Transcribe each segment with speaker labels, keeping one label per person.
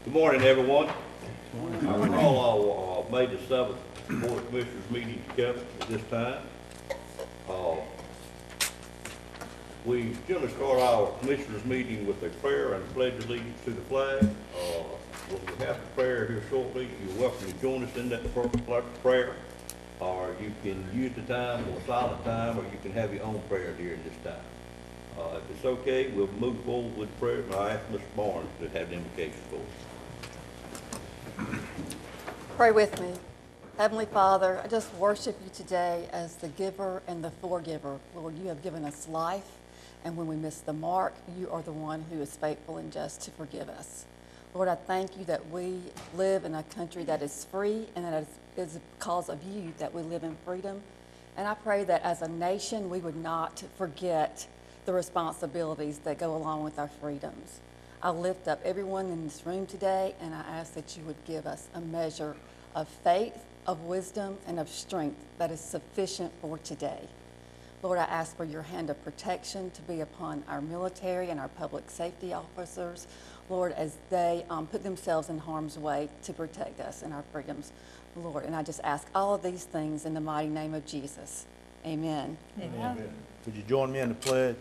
Speaker 1: Good morning, everyone. I call our May the 7th Board of Commissioners meeting together at this time. We generally start our commissioners meeting with a prayer and a pledge of allegiance to the flag. When we have the prayer here shortly, you're welcome to join us in that prayer. Or you can use the time for a silent time, or you can have your own prayer during this time. If it's okay, we'll move forward with prayer, and I ask Mr. Barnes to have the invocation for us.
Speaker 2: Pray with me. Heavenly Father, I just worship you today as the giver and the forgiver. Lord, you have given us life, and when we miss the mark, you are the one who is faithful and just to forgive us. Lord, I thank you that we live in a country that is free, and that it is because of you that we live in freedom. And I pray that as a nation, we would not forget the responsibilities that go along with our freedoms. I lift up everyone in this room today, and I ask that you would give us a measure of faith, of wisdom, and of strength that is sufficient for today. Lord, I ask for your hand of protection to be upon our military and our public safety officers, Lord, as they put themselves in harm's way to protect us and our freedoms, Lord. And I just ask all of these things in the mighty name of Jesus. Amen.
Speaker 3: Amen. Would you join me in the pledge?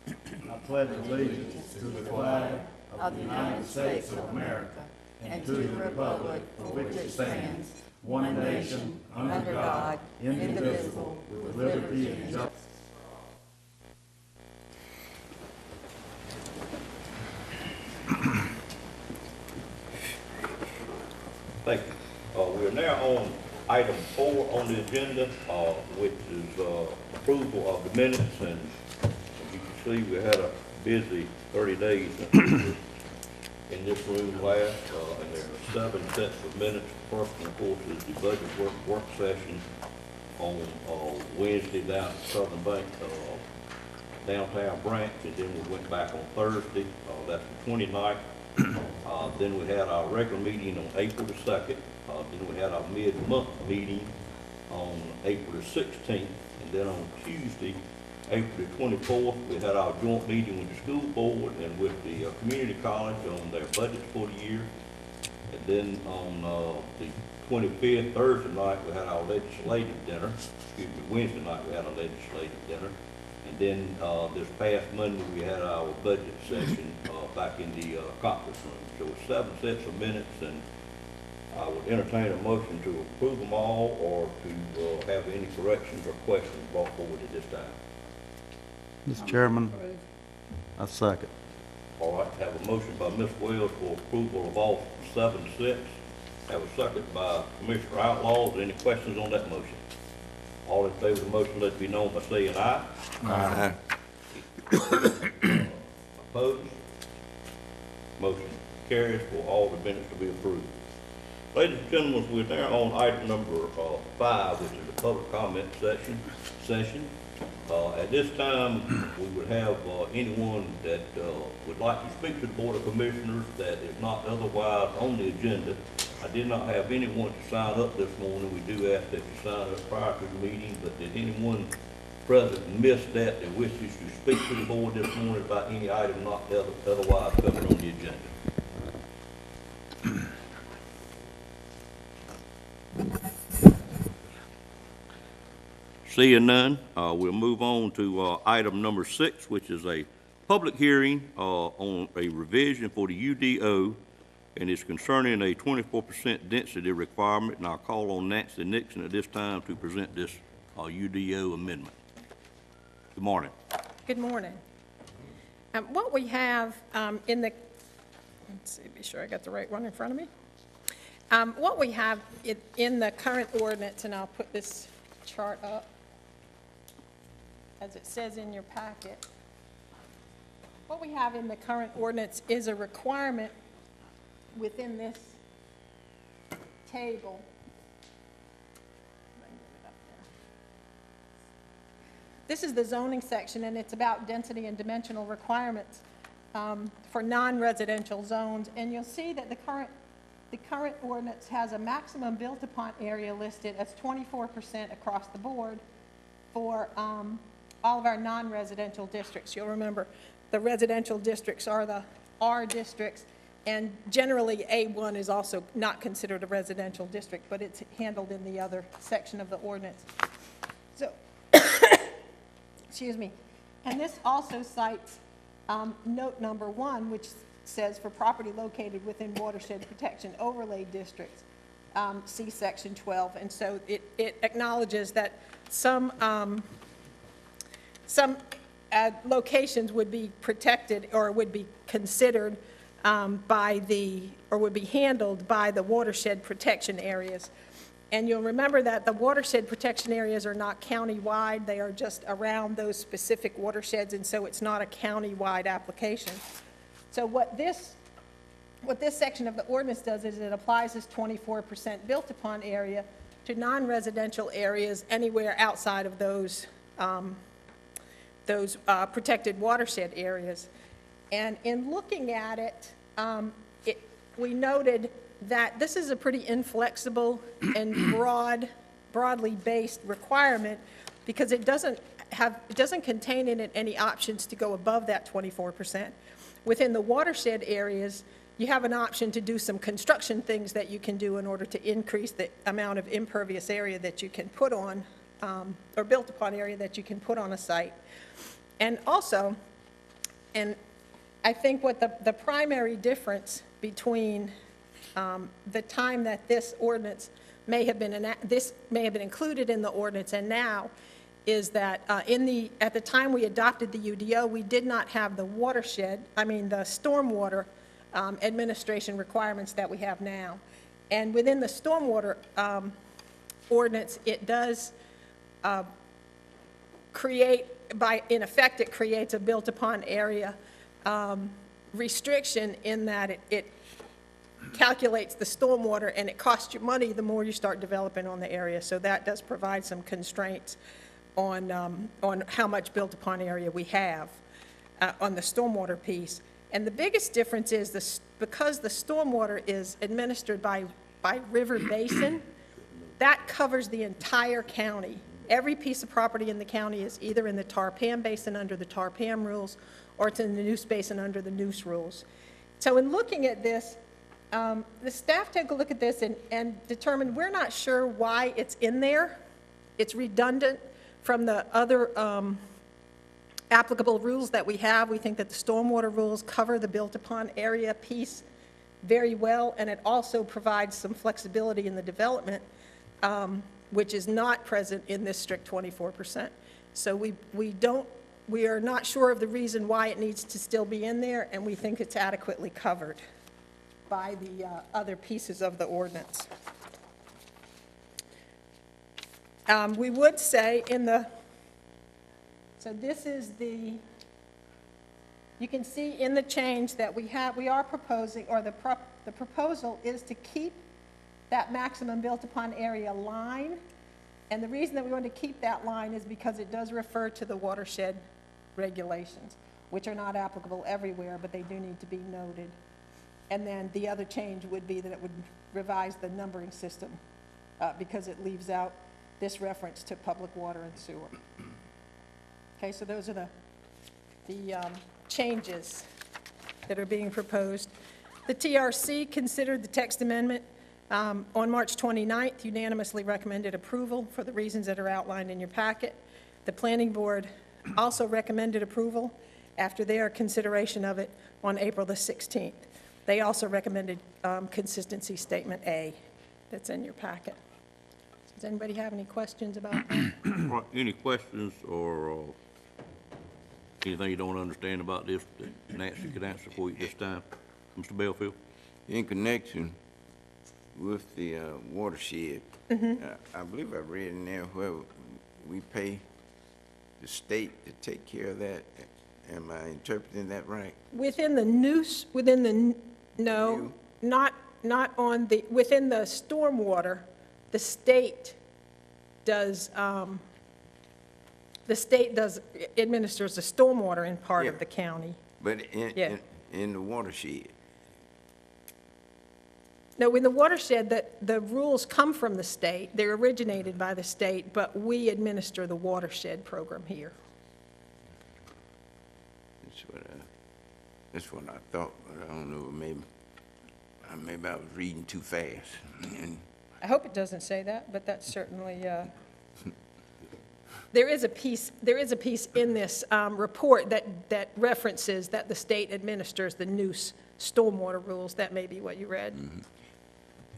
Speaker 3: I pledge allegiance to the flag of the United States of America and to the republic for which it stands, one nation, under God, indivisible, with liberty and justice.
Speaker 1: Thank you. We're now on item 4 on the agenda, which is approval of the minutes. And as you can see, we had a busy 30 days in this room last, and there are 7 sets of minutes. First one, of course, is the budget work session on Wednesday down at Southern Bank downtown branch, and then we went back on Thursday. That's the 29th. Then we had our regular meeting on April the 2nd. Then we had our mid-month meeting on April the 16th. And then on Tuesday, April the 24th, we had our joint meeting with the school board and with the community college on their budgets for the year. And then on the 25th, Thursday night, we had our legislative dinner. Excuse me, Wednesday night we had our legislative dinner. And then this past Monday, we had our budget session back in the conference room. So it's 7 sets of minutes, and I would entertain a motion to approve them all or to have any corrections or questions brought forward at this time.
Speaker 3: Mr. Chairman, I second.
Speaker 1: All right, have a motion by Ms. Wells for approval of all 7 sets. Have a second by Commissioner Outlaw. Any questions on that motion? All in favor of the motion, let it be known by saying aye.
Speaker 3: Aye.
Speaker 1: Opposed? Motion carries for all the minutes to be approved. Ladies and gentlemen, we're now on item number 5, which is the public comment session. At this time, we would have anyone that would like to speak to the Board of Commissioners that is not otherwise on the agenda. I did not have anyone to sign up this morning. We do ask that you sign up prior to the meeting, but did anyone present miss that wishes to speak to the board this morning about any item not otherwise covered on the agenda? Seeing none, we'll move on to item number 6, which is a public hearing on a revision for the UDO, and it's concerning a 24% density requirement. And I'll call on Nancy Nixon at this time to present this UDO amendment. Good morning.
Speaker 4: Good morning. What we have in the, let's see, be sure I got the right one in front of me. What we have in the current ordinance, and I'll put this chart up, as it says in your packet. What we have in the current ordinance is a requirement within this table. This is the zoning section, and it's about density and dimensional requirements for non-residential zones. And you'll see that the current ordinance has a maximum built-upon area listed as 24% across the board for all of our non-residential districts. You'll remember the residential districts are the R districts, And generally, A1 is also not considered a residential district, but it's handled in the other section of the ordinance. So, excuse me. And this also cites note number 1, which says for property located within watershed protection overlay districts, see section 12. And so it acknowledges that some locations would be protected or would be considered would be handled by the watershed protection areas. And you'll remember that the watershed protection areas are not county-wide, they are just around those specific watersheds, and so it's not a county-wide application. So what this section of the ordinance does is it applies this 24% built-upon area to non-residential areas anywhere outside of those protected watershed areas. And in looking at it, we noted that this is a pretty inflexible and broadly based requirement because it doesn't contain in it any options to go above that 24%. Within the watershed areas, you have an option to do some construction things that you can do in order to increase the amount of impervious area that you can put on, or built upon area that you can put on a site. And also, and I think what the primary difference between the time that this ordinance may have been included in the ordinance and now is that at the time we adopted the UDO, we did not have the the stormwater administration requirements that we have now. And within the stormwater ordinance, it does in effect, it creates a built-upon area restriction in that it calculates the stormwater and it costs you money the more you start developing on the area. So that does provide some constraints on how much built-upon area we have on the stormwater piece. And the biggest difference is because the stormwater is administered by river basin, that covers the entire county. Every piece of property in the county is either in the Tarpam Basin under the Tarpam rules or it's in the Neuse Basin under the Neuse rules. So in looking at this, the staff took a look at this and determined we're not sure why it's in there. It's redundant from the other applicable rules that we have. We think that the stormwater rules cover the built-upon area piece very well, and it also provides some flexibility in the development, which is not present in this strict 24%. So we are not sure of the reason why it needs to still be in there, and we think it's adequately covered by the other pieces of the ordinance. We would say so this is you can see in the change that we are proposing, or the proposal is to keep that maximum built-upon area line. And the reason that we want to keep that line is because it does refer to the watershed regulations, which are not applicable everywhere, but they do need to be noted. And then the other change would be that it would revise the numbering system because it leaves out this reference to public water and sewer. Okay, so those are the changes that are being proposed. The TRC considered the text amendment on March 29th, unanimously recommended approval for the reasons that are outlined in your packet. The Planning Board also recommended approval after their consideration of it on April the 16th. They also recommended consistency statement A that's in your packet. Does anybody have any questions about that?
Speaker 1: Any questions or anything you don't understand about this that Nancy could answer for you this time? Mr. Belfield?
Speaker 5: In connection with the watershed, I believe I read in there where we pay the state to take care of that. Am I interpreting that right?
Speaker 4: Within the Neuse, no, not on within the stormwater, the state does, administers the stormwater in part of the county.
Speaker 5: But in the watershed?
Speaker 4: No, in the watershed, the rules come from the state. They're originated by the state, but we administer the watershed program here.
Speaker 5: That's what I thought, but I don't know, maybe maybe I was reading too fast. And
Speaker 4: I hope it doesn't say that, but that's certainly, there is a piece in this report that references that the state administers the new stormwater rules. That may be what you read.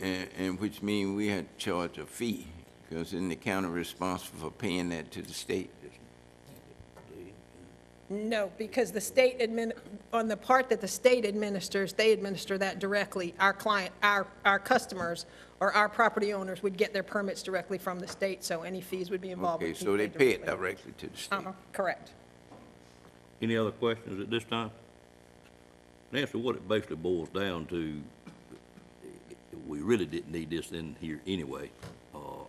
Speaker 5: and which means we had to charge a fee, because isn't the county responsible for paying that to the state?
Speaker 4: No, because the state on the part that the state administers, they administer that directly. Our client, our customers, or our property owners would get their permits directly from the state, so any fees would be involved.
Speaker 5: Okay, so they pay it directly to the state.
Speaker 4: Correct.
Speaker 1: Any other questions at this time? Nancy, what it basically boils down to, we really didn't need this in here anyway,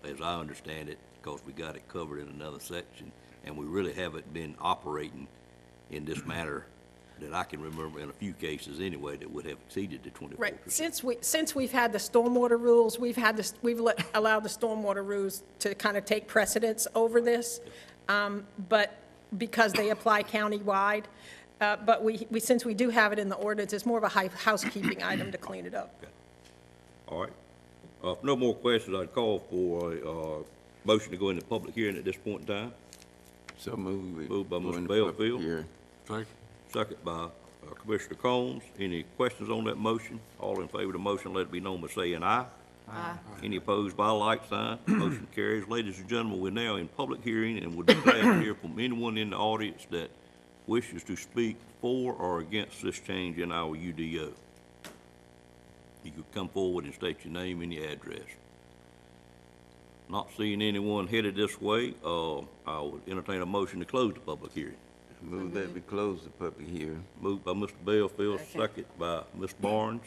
Speaker 1: as I understand it, because we got it covered in another section, and we really haven't been operating in this manner that I can remember in a few cases anyway that would have exceeded the 24%.
Speaker 4: Right. Since we've had the stormwater rules, we've allowed the stormwater rules to kind of take precedence over this, but because they apply countywide. But since we do have it in the ordinance, it's more of a housekeeping item to clean it up.
Speaker 1: Okay. All right. If no more questions, I'd call for a motion to go into public hearing at this point in time.
Speaker 5: So moved.
Speaker 1: Moved by
Speaker 5: Go
Speaker 1: Mr.
Speaker 5: into
Speaker 1: Bellfield.
Speaker 5: public hearing.
Speaker 1: Second by Commissioner Combs. Any questions on that motion? All in favor of the motion, let it be known by saying aye. Aye. Any opposed by a like sign? Motion carries. Ladies and gentlemen, we're now in public hearing and would be glad to hear from anyone in the audience that wishes to speak for or against this change in our UDO. You could come forward and state your name and your address. Not seeing anyone headed this way, I would entertain a motion to close the public hearing.
Speaker 5: Move that we close the public hearing.
Speaker 1: Moved by Mr. Bellfield, second by Ms. Barnes.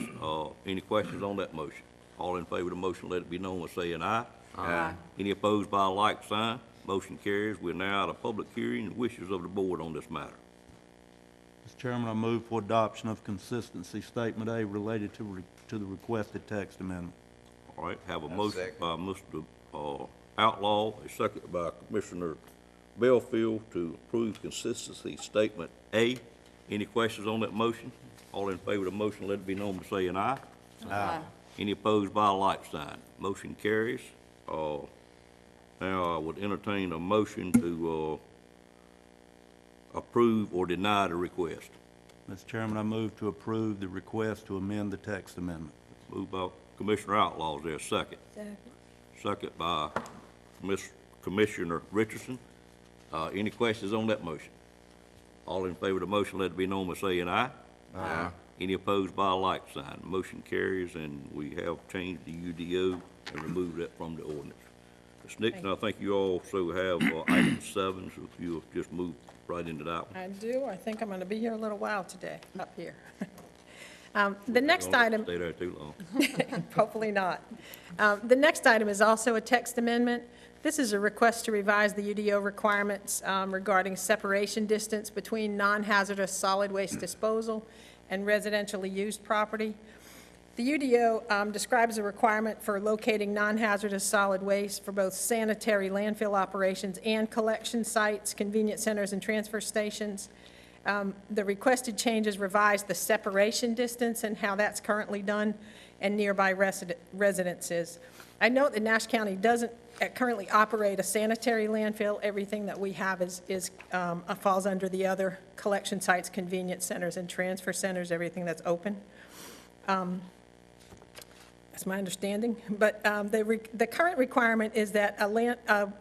Speaker 1: Any questions on that motion? All in favor of the motion, let it be known by saying aye. Aye. Any opposed by a like sign? Motion carries. We're now at a public hearing. Wishes of the board on this matter.
Speaker 3: Mr. Chairman, I move for adoption of consistency statement A related to the requested text amendment.
Speaker 1: All right, have a
Speaker 5: I'll
Speaker 1: motion
Speaker 5: second.
Speaker 1: by Mr. Outlaw, a second by Commissioner Bellfield to approve consistency statement A. Any questions on that motion? All in favor of the motion, let it be known by saying aye.
Speaker 2: Aye.
Speaker 1: Any opposed by a like sign? Motion carries. Now I would entertain a motion to approve or deny the request.
Speaker 3: Mr. Chairman, I move to approve the request to amend the text amendment.
Speaker 1: Moved by Commissioner Outlaw. Is there a second? Second by Commissioner Richardson. Any questions on that motion? All in favor of the motion, let it be known by saying aye. Aye. Any opposed by a like sign? Motion carries, and we have changed the UDO and removed that from the ordinance. Ms. Nixon, I think you also have item 7, so if you'll just move right into that one.
Speaker 4: I do. I think I'm going to be here a little while today, up here. The next item.
Speaker 1: Stay there too long.
Speaker 4: Hopefully not. The next item is also a text amendment. This is a request to revise the UDO requirements regarding separation distance between non-hazardous solid waste disposal and residentially used property. The UDO describes a requirement for locating non-hazardous solid waste for both sanitary landfill operations and collection sites, convenience centers, and transfer stations. The requested changes revise the separation distance and how that's currently done and nearby residences. I note that Nash County doesn't currently operate a sanitary landfill. Everything that we have falls under the other collection sites, convenience centers, and transfer centers, everything that's open. That's my understanding. But the current requirement is that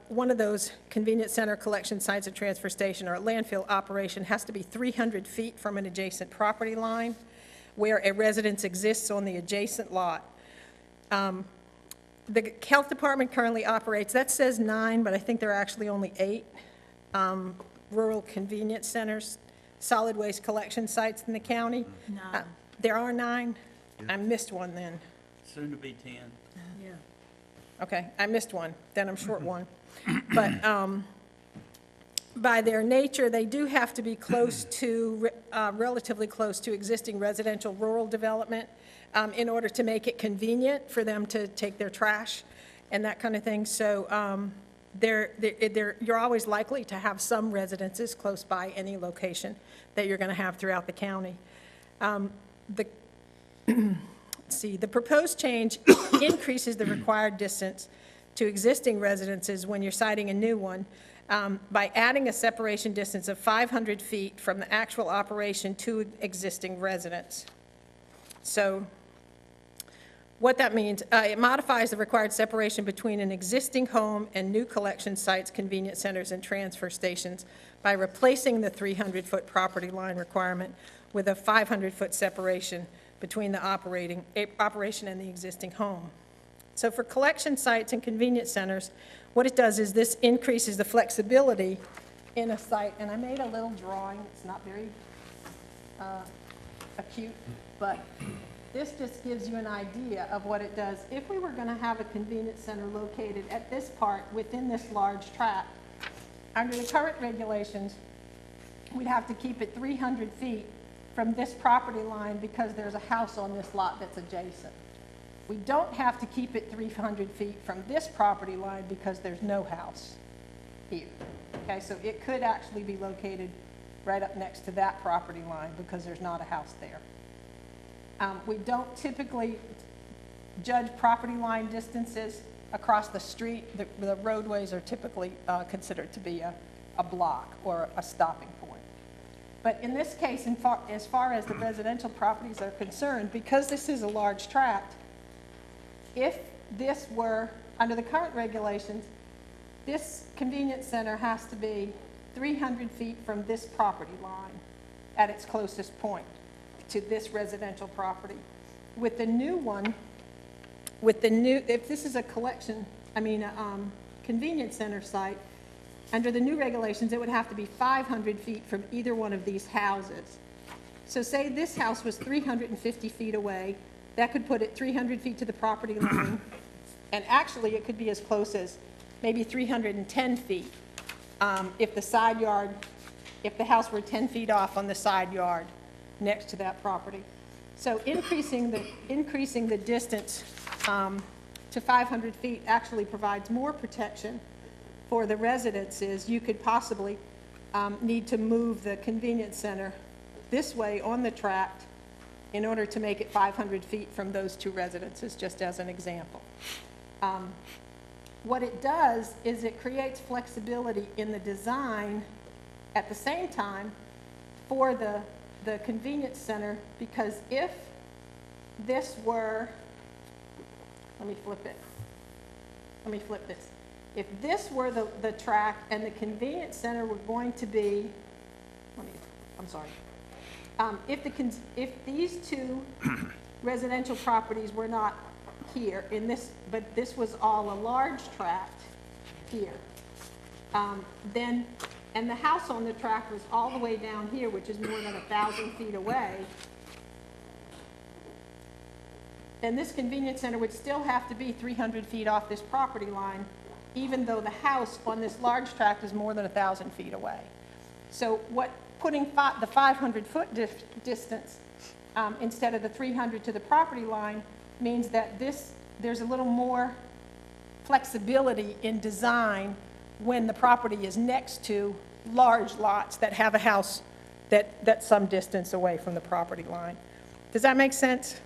Speaker 4: one of those convenience center, collection sites, a transfer station, or a landfill operation has to be 300 feet from an adjacent property line where a residence exists on the adjacent lot. The health department currently operates, that says 9, but I think there are actually only 8 rural convenience centers, solid waste collection sites in the county. There are 9? I missed one then.
Speaker 6: Soon to be 10.
Speaker 4: Yeah. Okay, I missed one, then I'm short one. But by their nature, they do have to be close to, relatively close to existing residential rural development in order to make it convenient for them to take their trash and that kind of thing. So you're always likely to have some residences close by any location that you're going to have throughout the county. C, the proposed change increases the required distance to existing residences when you're citing a new one by adding a separation distance of 500 feet from the actual operation to existing residents. So what that means, it modifies the required separation between an existing home and new collection sites, convenience centers, and transfer stations by replacing the 300-foot property line requirement with a 500-foot separation between the operation and the existing home. So for collection sites and convenience centers, what it does is this increases the flexibility in a site. And I made a little drawing. It's not very acute, but this just gives you an idea of what it does. If we were going to have a convenience center located at this part within this large tract, under the current regulations, we'd have to keep it 300 feet from this property line because there's a house on this lot that's adjacent. We don't have to keep it 300 feet from this property line because there's no house here. Okay, so it could actually be located right up next to that property line because there's not a house there. We don't typically judge property line distances across the street. The roadways are typically considered to be a block or a stopping point. But in this case, as far as the residential properties are concerned, because this is a large tract, if this were, under the current regulations, this convenience center has to be 300 feet from this property line at its closest point to this residential property. With the new one, if this is a convenience center site, under the new regulations, it would have to be 500 feet from either one of these houses. So say this house was 350 feet away, that could put it 300 feet to the property line, and actually it could be as close as maybe 310 feet if the house were 10 feet off on the side yard next to that property. So increasing the distance to 500 feet actually provides more protection for the residences. You could possibly need to move the convenience center this way on the tract in order to make it 500 feet from those two residences, just as an example. What it does is it creates flexibility in the design at the same time for the convenience center, because if this were, let me flip this. If this were the tract and the convenience center were going to be, if these two residential properties were not here in this, but this was all a large tract here, and the house on the tract was all the way down here, which is more than 1,000 feet away, then this convenience center would still have to be 300 feet off this property line, even though the house on this large tract is more than 1,000 feet away. So putting the 500-foot distance instead of the 300 to the property line means that there's a little more flexibility in design when the property is next to large lots that have a house that's some distance away from the property line. Does that make sense?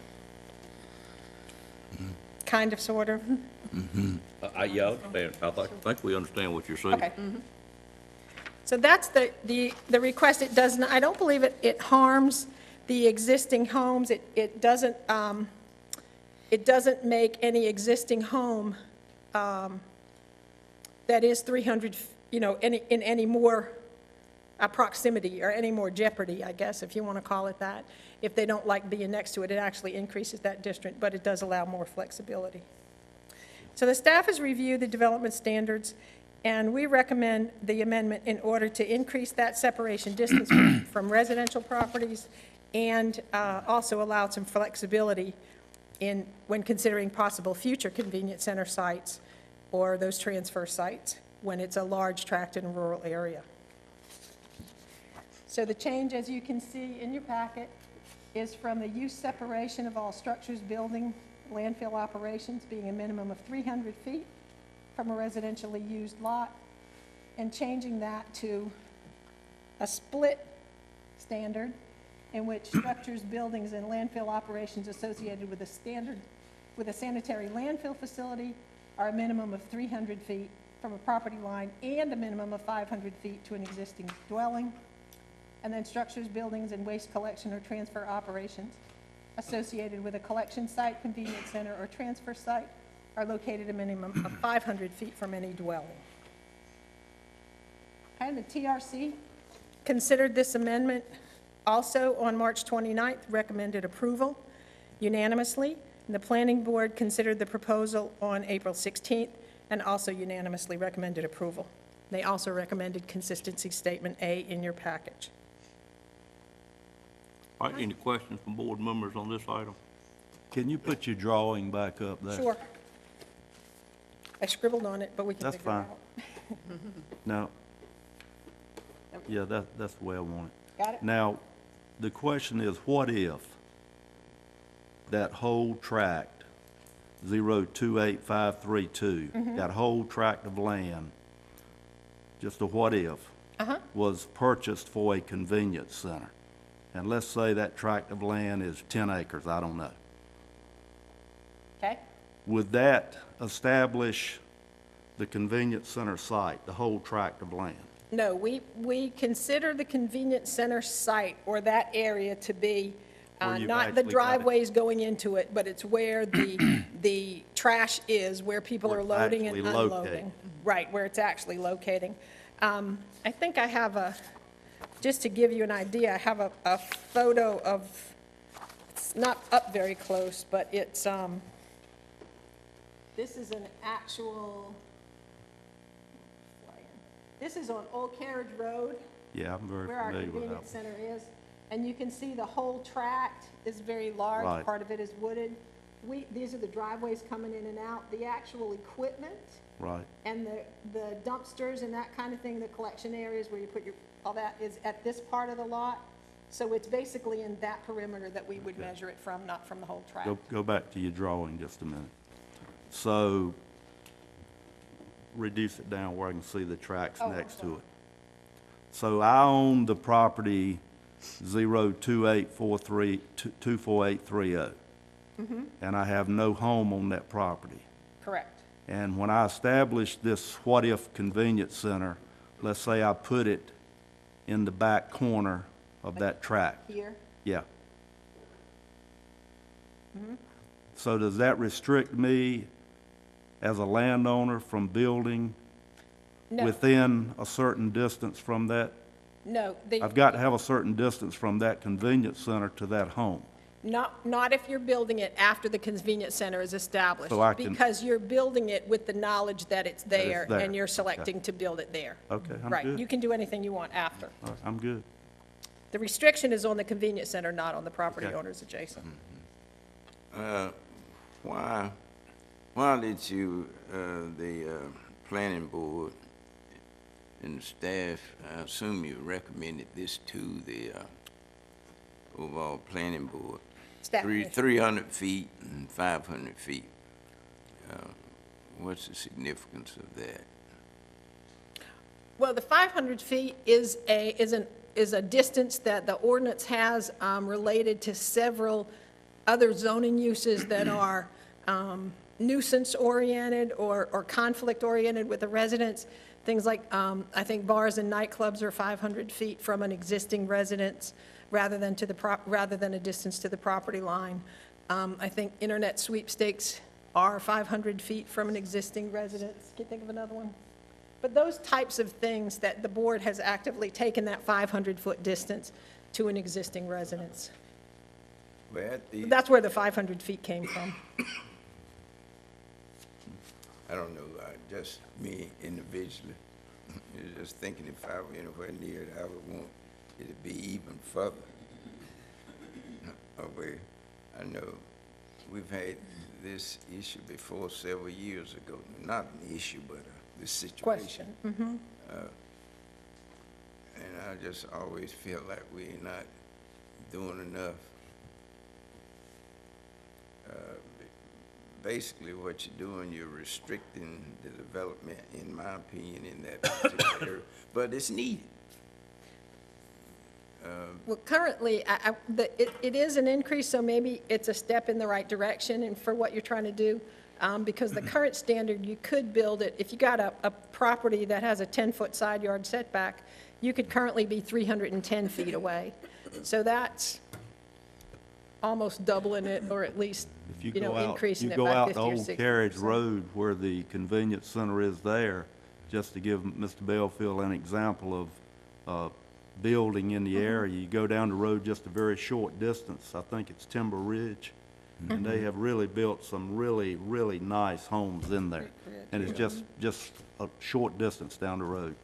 Speaker 4: Kind of, sort of?
Speaker 1: Yeah, I understand. I think we understand what you're saying.
Speaker 4: Okay. So that's the request. It does not, I don't believe it harms the existing homes. It doesn't make any existing home that is 300, in any more proximity or any more jeopardy, I guess, if you want to call it that. If they don't like being next to it, it actually increases that distance, but it does allow more flexibility. So the staff has reviewed the development standards, and we recommend the amendment in order to increase that separation distance from residential properties and also allow some flexibility when considering possible future convenience center sites or those transfer sites when it's a large tract in a rural area. So the change, as you can see in your packet, is from the use separation of all structures, building, landfill operations being a minimum of 300 feet from a residentially used lot, and changing that to a split standard in which structures, buildings, and landfill operations associated with a sanitary landfill facility are a minimum of 300 feet from a property line and a minimum of 500 feet to an existing dwelling. And then structures, buildings, and waste collection or transfer operations associated with a collection site, convenience center, or transfer site are located a minimum of 500 feet from any dwelling. And the TRC considered this amendment also on March 29th, recommended approval unanimously. And the Planning Board considered the proposal on April 16th and also unanimously recommended approval. They also recommended consistency statement A in your package.
Speaker 1: All right, any questions from board members on this item?
Speaker 3: Can you put your drawing back up there?
Speaker 4: Sure. I scribbled on it, but we can
Speaker 3: That's
Speaker 4: figure it
Speaker 3: fine.
Speaker 4: out.
Speaker 3: Now, yeah, that's the way I want it.
Speaker 4: Got it?
Speaker 3: Now, the question is, what if that whole tract, 028532, that whole tract of land, just a what if, was purchased for a convenience center? And let's say that tract of land is 10 acres, I don't know.
Speaker 4: Okay?
Speaker 3: Would that establish the convenience center site, the whole tract of land?
Speaker 4: No, we consider the convenience center site or that area to be
Speaker 3: Where you've
Speaker 4: not the
Speaker 3: actually got it.
Speaker 4: driveways going into it, but it's where the trash is, where people
Speaker 3: Where
Speaker 4: are
Speaker 3: it's
Speaker 4: loading and
Speaker 3: actually
Speaker 4: unloading.
Speaker 3: located.
Speaker 4: Right, where it's actually locating. I think I have just to give you an idea, I have a photo of, it's not up very close, but it's, this is an actual, this is on Old Carriage Road,
Speaker 3: Yeah, I'm very
Speaker 4: where our
Speaker 3: familiar with that.
Speaker 4: convenience center is. And you can see the whole tract is very large.
Speaker 3: Right.
Speaker 4: Part of it is wooded. These are the driveways coming in and out. The actual equipment
Speaker 3: Right,
Speaker 4: and the dumpsters and that kind of thing, the collection areas where you put all that is at this part of the lot. So it's basically in that perimeter that we would measure it from, not from the whole tract.
Speaker 3: go back to your drawing just a minute. So, reduce it down where I can see the tracks
Speaker 4: Oh, I'm
Speaker 3: next to
Speaker 4: sorry.
Speaker 3: it. So I own the property 02843-24830. And I have no home on that property.
Speaker 4: Correct.
Speaker 3: And when I established this what-if convenience center, let's say I put it in the back corner of that tract.
Speaker 4: Here,
Speaker 3: Yeah. So does that restrict me as a landowner from building
Speaker 4: no,
Speaker 3: within a certain distance from that?
Speaker 4: no,
Speaker 3: I've got to have a certain distance from that convenience center to that home.
Speaker 4: not if you're building it after the convenience center is established.
Speaker 3: So I can-
Speaker 4: Because you're building it with the knowledge that it's there,
Speaker 3: there.
Speaker 4: and you're
Speaker 3: Okay.
Speaker 4: selecting to build it there.
Speaker 3: Okay, I'm
Speaker 4: Right,
Speaker 3: good.
Speaker 4: you can do anything you want after.
Speaker 3: All right, I'm good.
Speaker 4: The restriction is on the convenience center, not on the property
Speaker 3: Okay.
Speaker 4: owners adjacent.
Speaker 5: Why did you, the planning board and the staff, I assume you recommended this to the overall planning board?
Speaker 4: Staff commission.
Speaker 5: 300 feet and 500 feet. What's the significance of that?
Speaker 4: Well, the 500 feet is a distance that the ordinance has related to several other zoning uses that are nuisance-oriented or conflict-oriented with the residents. Things like, I think bars and nightclubs are 500 feet from an existing residence rather than a distance to the property line. I think internet sweepstakes are 500 feet from an existing residence. Can you think of another one? But those types of things that the board has actively taken that 500-foot distance to an existing residence.
Speaker 5: Well, at the,
Speaker 4: That's where the 500 feet came from.
Speaker 5: I don't know, just me individually, just thinking if I were anywhere near it, I would want it to be even further away. I know we've had this issue before several years ago, not an issue, but this situation.
Speaker 4: Question.
Speaker 5: And I just always feel like we're not doing enough. Basically, what you're doing, you're restricting the development, in my opinion, in that particular area, but it's needed.
Speaker 4: Well, currently, it is an increase, so maybe it's a step in the right direction and for what you're trying to do. Because the current standard, you could build it, if you got a property that has a 10-foot side yard setback, you could currently be 310 feet away. So that's almost doubling it, or at least,
Speaker 3: If you
Speaker 4: you know,
Speaker 3: go out,
Speaker 4: increasing
Speaker 3: you
Speaker 4: it
Speaker 3: go
Speaker 4: by
Speaker 3: out
Speaker 4: 50
Speaker 3: to
Speaker 4: or
Speaker 3: Old
Speaker 4: 60%.
Speaker 3: Carriage Road where the convenience center is there, just to give Mr. Belfield an example of building in the area. You go down the road just a very short distance, I think it's Timber Ridge, and they have really built some really, really nice homes in there. And it's just a short distance down the road.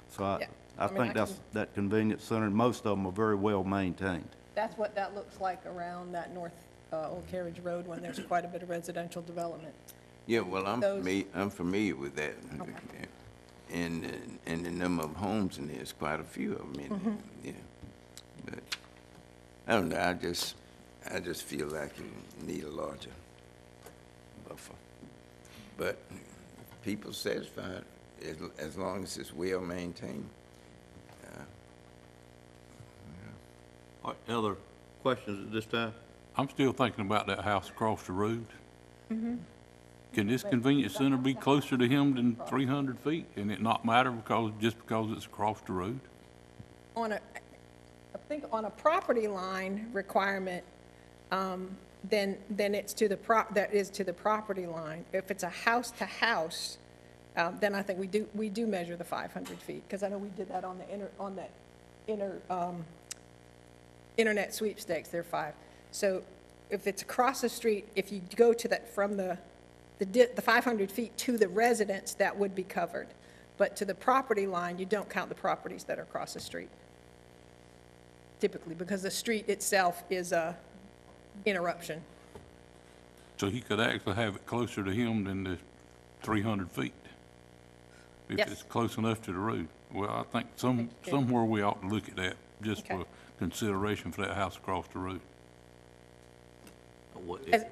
Speaker 3: So
Speaker 4: Yeah.
Speaker 3: I
Speaker 4: I mean,
Speaker 3: think that convenience center, and most of them are very well maintained.
Speaker 4: That's what that looks like around that north Old Carriage Road when there's quite a bit of residential development.
Speaker 5: Yeah, well,
Speaker 4: Those-
Speaker 5: I'm familiar with that.
Speaker 4: Okay.
Speaker 5: And the number of homes in there is quite a few of them in there, yeah. But, I don't know, I just feel like you need a larger buffer. But people satisfied as long as it's well maintained.
Speaker 1: All right, other questions at this time?
Speaker 6: I'm still thinking about that house across the road. Can this convenience center be closer to him than 300 feet? And it not matter just because it's across the road?
Speaker 4: I think on a property line requirement, then it's to that is to the property line. If it's a house to house, then I think we do measure the 500 feet, because I know we did that on the internet sweepstakes, they're 5. So if it's across the street, if you go to that from the 500 feet to the residence, that would be covered. But to the property line, you don't count the properties that are across the street, typically, because the street itself is a interruption.
Speaker 6: So he could actually have it closer to him than the 300 feet? If
Speaker 4: Yes.
Speaker 6: it's close enough to the road? Well, I think
Speaker 4: Okay.
Speaker 6: somewhere we ought to look at that, just
Speaker 4: Okay.
Speaker 6: for consideration for that house across the road.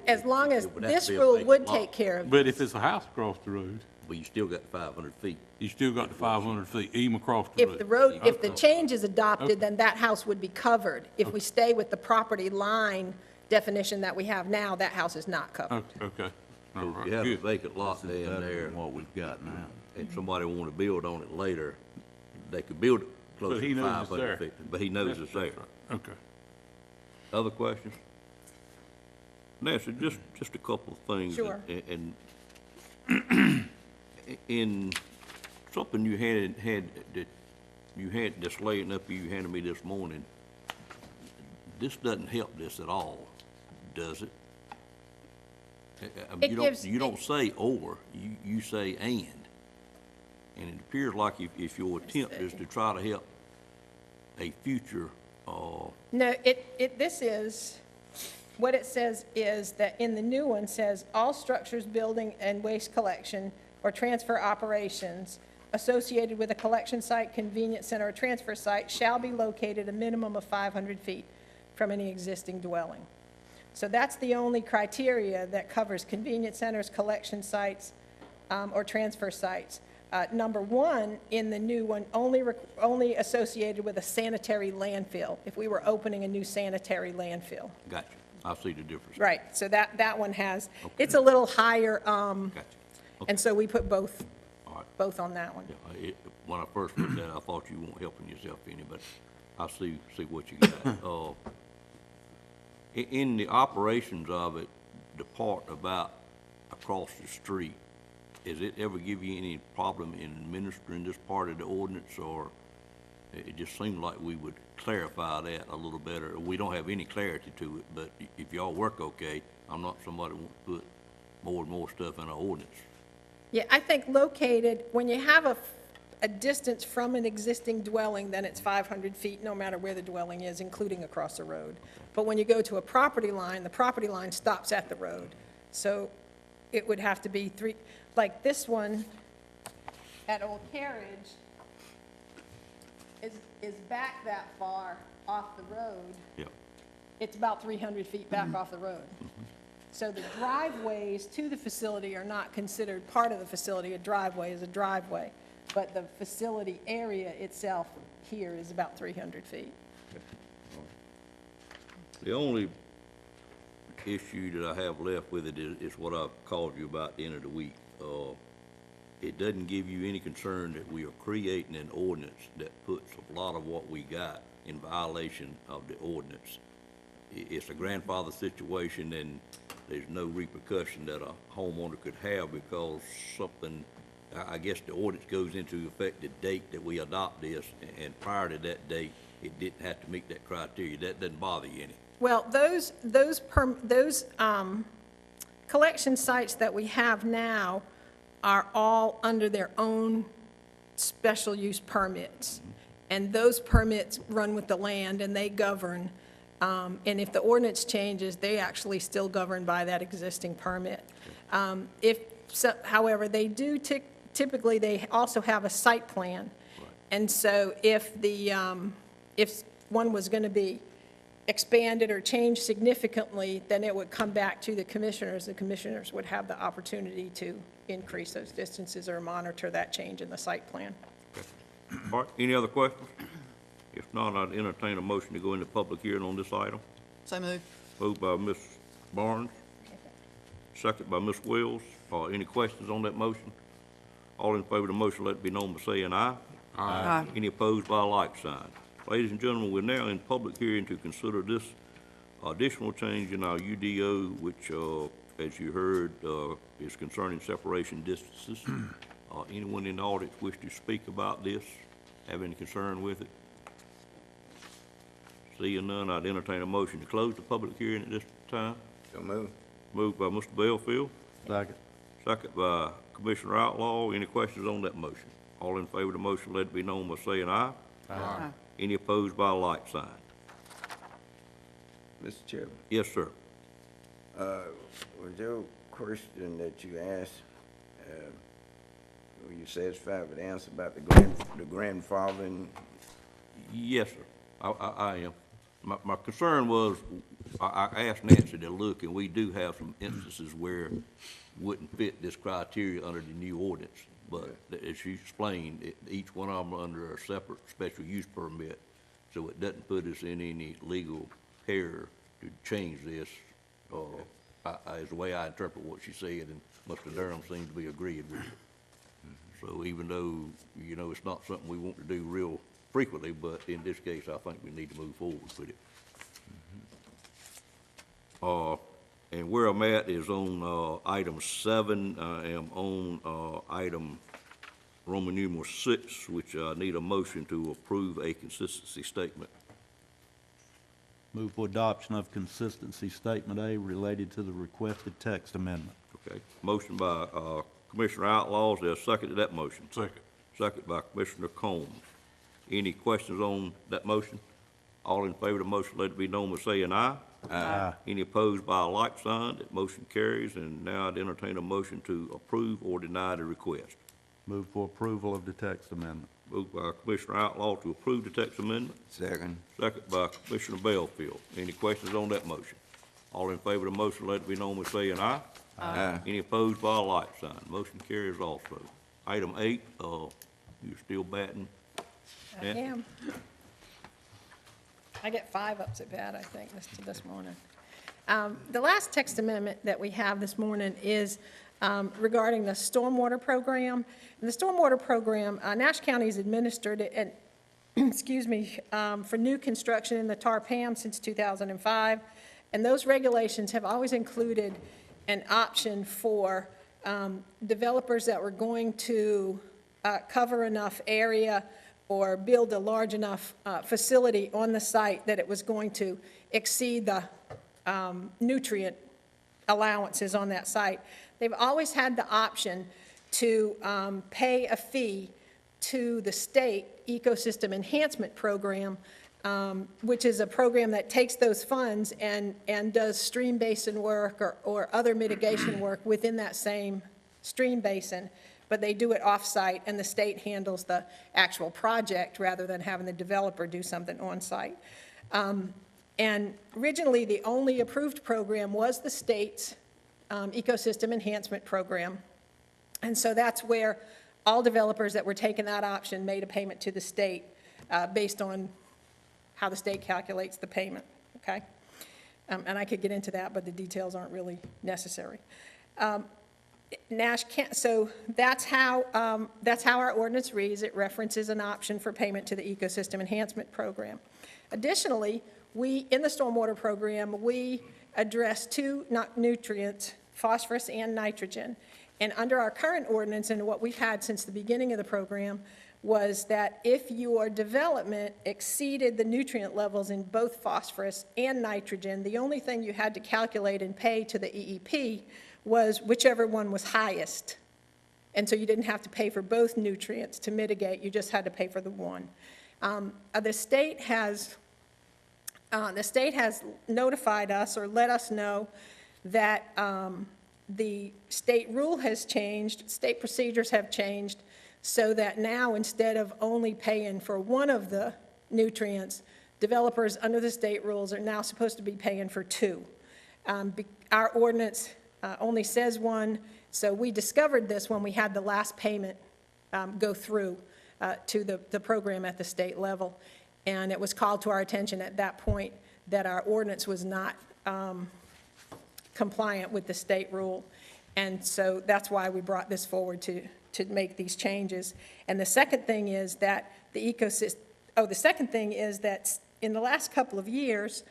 Speaker 4: As long as
Speaker 1: It would have to
Speaker 4: this
Speaker 1: be a
Speaker 4: rule
Speaker 1: big
Speaker 4: would
Speaker 1: lot.
Speaker 4: take care of,
Speaker 6: But if it's a house across the road,
Speaker 1: But you still got 500 feet.
Speaker 6: you still got the 500 feet, even across the road.
Speaker 4: if the change is adopted, then that house would be covered. If we stay with the property line definition that we have now, that house is not covered.
Speaker 6: Okay, all
Speaker 1: If
Speaker 6: right,
Speaker 1: you have a
Speaker 6: good.
Speaker 1: vacant lot
Speaker 3: This is
Speaker 1: down
Speaker 3: better
Speaker 1: there,
Speaker 3: than what we've got now.
Speaker 1: and somebody want to build on it later, they could build it closer
Speaker 6: But he
Speaker 1: to
Speaker 6: knows it's
Speaker 1: 500
Speaker 6: there.
Speaker 1: feet. But he knows it's there.
Speaker 6: Okay.
Speaker 1: Other questions? Nancy, just a couple of things.
Speaker 4: Sure.
Speaker 1: And in something you had this laying up, you handed me this morning, this doesn't help this at all, does it?
Speaker 4: It gives-
Speaker 1: You don't say or, you say and. And it appears like if your attempt is to try to help a future,
Speaker 4: No, this is, what it says is that in the new one says, all structures, building, and waste collection or transfer operations associated with a collection site, convenience center, or transfer site shall be located a minimum of 500 feet from any existing dwelling. So that's the only criteria that covers convenience centers, collection sites, or transfer sites. Number 1 in the new one, only associated with a sanitary landfill, if we were opening a new sanitary landfill.
Speaker 1: gotcha, I see the difference.
Speaker 4: Right, so that one has, it's a little higher,
Speaker 1: Gotcha.
Speaker 4: and so we put both
Speaker 1: All right.
Speaker 4: on that one.
Speaker 1: Yeah, when I first looked at it, I thought you weren't helping yourself any, but I see what you got. In the operations of it, the part about across the street, does it ever give you any problem in administering this part of the ordinance, or it just seemed like we would clarify that a little better? We don't have any clarity to it, but if y'all work okay, I'm not somebody who wants to put more and more stuff in our ordinance.
Speaker 4: Yeah, I think located, when you have a distance from an existing dwelling, then it's 500 feet, no matter where the dwelling is, including across the road. But when you go to a property line, the property line stops at the road. So it would have to be like this one at Old Carriage is back that far off the road.
Speaker 1: Yeah.
Speaker 4: It's about 300 feet back off the road. So the driveways to the facility are not considered part of the facility. A driveway is a driveway. But the facility area itself here is about 300 feet.
Speaker 1: The only issue that I have left with it is what I called you about at the end of the week. It doesn't give you any concern that we are creating an ordinance that puts a lot of what we got in violation of the ordinance. It's a grandfather situation, and there's no repercussion that a homeowner could have because something, I guess the ordinance goes into effect the date that we adopt this, and prior to that date, it didn't have to meet that criteria. That doesn't bother you any.
Speaker 4: Well, those collection sites that we have now are all under their own special use permits. And those permits run with the land and they govern. And if the ordinance changes, they actually still govern by that existing permit. However, they do typically, they also have a site plan. And so if one was going to be expanded or changed significantly, then it would come back to the commissioners. The commissioners would have the opportunity to increase those distances or monitor that change in the site plan.
Speaker 1: All right, any other questions? If not, I'd entertain a motion to go into public hearing on this item.
Speaker 2: So moved.
Speaker 1: Moved by Ms. Barnes, second by Ms. Wells. Any questions on that motion? All in favor of the motion, let it be known by saying aye.
Speaker 2: Aye.
Speaker 1: Any opposed by a like sign? Ladies and gentlemen, we're now in public hearing to consider this additional change in our UDO, which, as you heard, is concerning separation distances. Anyone in the audience wish to speak about this? Have any concern with it? Seeing none, I'd entertain a motion to close the public hearing at this time.
Speaker 5: So move.
Speaker 1: Moved by Mr. Bellfield,
Speaker 3: Second.
Speaker 1: second by Commissioner Outlaw. Any questions on that motion? All in favor of the motion, let it be known by saying aye.
Speaker 2: Aye.
Speaker 1: Any opposed by a like sign?
Speaker 5: Mr. Chairman,
Speaker 1: Yes, sir.
Speaker 5: was your question that you asked, were you satisfied with the answer about the grandfathering?
Speaker 1: Yes, sir. I am. My concern was, I asked Nancy to look, and we do have some instances where wouldn't fit this criteria under the new ordinance. But as you explained, each one of them are under a separate special use permit, so it doesn't put us in any legal error to change this, is the way I interpret what she said, and Mr. Durham seems to be agreeing with it. So even though, you know, it's not something we want to do real frequently, but in this case, I think we need to move forward with it. And where I'm at is on item 7. I am on item Roman numeral 6, which I need a motion to approve a consistency statement.
Speaker 3: Move for adoption of consistency statement A related to the requested text amendment.
Speaker 1: Okay, motion by Commissioner Outlaw. Is there a second to that motion?
Speaker 6: Second.
Speaker 1: Second by Commissioner Combs. Any questions on that motion? All in favor of the motion, let it be known by saying aye.
Speaker 3: Aye.
Speaker 1: Any opposed by a like sign? That motion carries, and now I'd entertain a motion to approve or deny the request.
Speaker 3: Move for approval of the text amendment.
Speaker 1: Moved by Commissioner Outlaw to approve the text amendment,
Speaker 5: Second.
Speaker 1: second by Commissioner Bellfield. Any questions on that motion? All in favor of the motion, let it be known by saying aye.
Speaker 5: Aye.
Speaker 1: Any opposed by a like sign? Motion carries also. Item 8, you're still batting.
Speaker 4: I am. I get 5 ups at bat, I think, this morning. The last text amendment that we have this morning is regarding the stormwater program. And the stormwater program, Nash County has administered it, and, excuse me, for new construction in the tar PAM since 2005. And those regulations have always included an option for developers that were going to cover enough area or build a large enough facility on the site that it was going to exceed the nutrient allowances on that site. They've always had the option to pay a fee to the state ecosystem enhancement program, which is a program that takes those funds and does stream basin work or other mitigation work within that same stream basin. But they do it off-site, and the state handles the actual project rather than having the developer do something on-site. And originally, the only approved program was the state's ecosystem enhancement program. And so that's where all developers that were taking that option made a payment to the state based on how the state calculates the payment, okay? And I could get into that, but the details aren't really necessary. Nash can't, so that's how our ordinance reads. It references an option for payment to the Ecosystem Enhancement Program. Additionally, in the stormwater program, we address two nutrients, phosphorus and nitrogen. And under our current ordinance, and what we've had since the beginning of the program, was that if your development exceeded the nutrient levels in both phosphorus and nitrogen, the only thing you had to calculate and pay to the EEP was whichever one was highest. And so you didn't have to pay for both nutrients to mitigate, you just had to pay for the one. The state has notified us or let us know that the state rule has changed, state procedures have changed, so that now instead of only paying for one of the nutrients, developers under the state rules are now supposed to be paying for two. Our ordinance only says one, so we discovered this when we had the last payment go through to the program at the state level. And it was called to our attention at that point that our ordinance was not compliant with the state rule. And so that's why we brought this forward to make these changes. And the second thing is that the second thing is that in the last couple of years,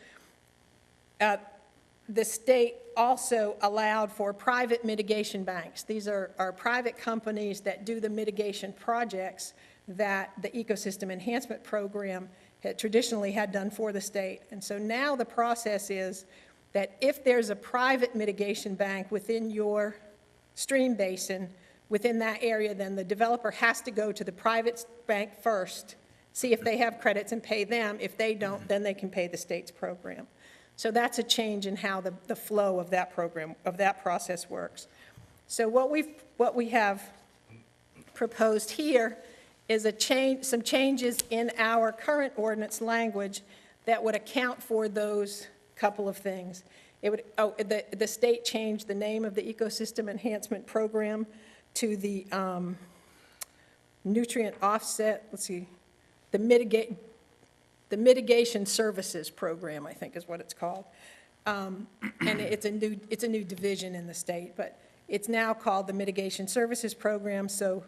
Speaker 4: the state also allowed for private mitigation banks. These are private companies that do the mitigation projects that the Ecosystem Enhancement Program traditionally had done for the state. And so now the process is that if there's a private mitigation bank within your stream basin, within that area, then the developer has to go to the private bank first, see if they have credits and pay them. If they don't, then they can pay the state's program. So that's a change in how the flow of that program, of that process works. So what we have proposed here is some changes in our current ordinance language that would account for those couple of things. It would, the state changed the name of the Ecosystem Enhancement Program to the nutrient offset, the Mitigation Services Program, I think is what it's called. And it's a new division in the state, but it's now called the Mitigation Services Program, so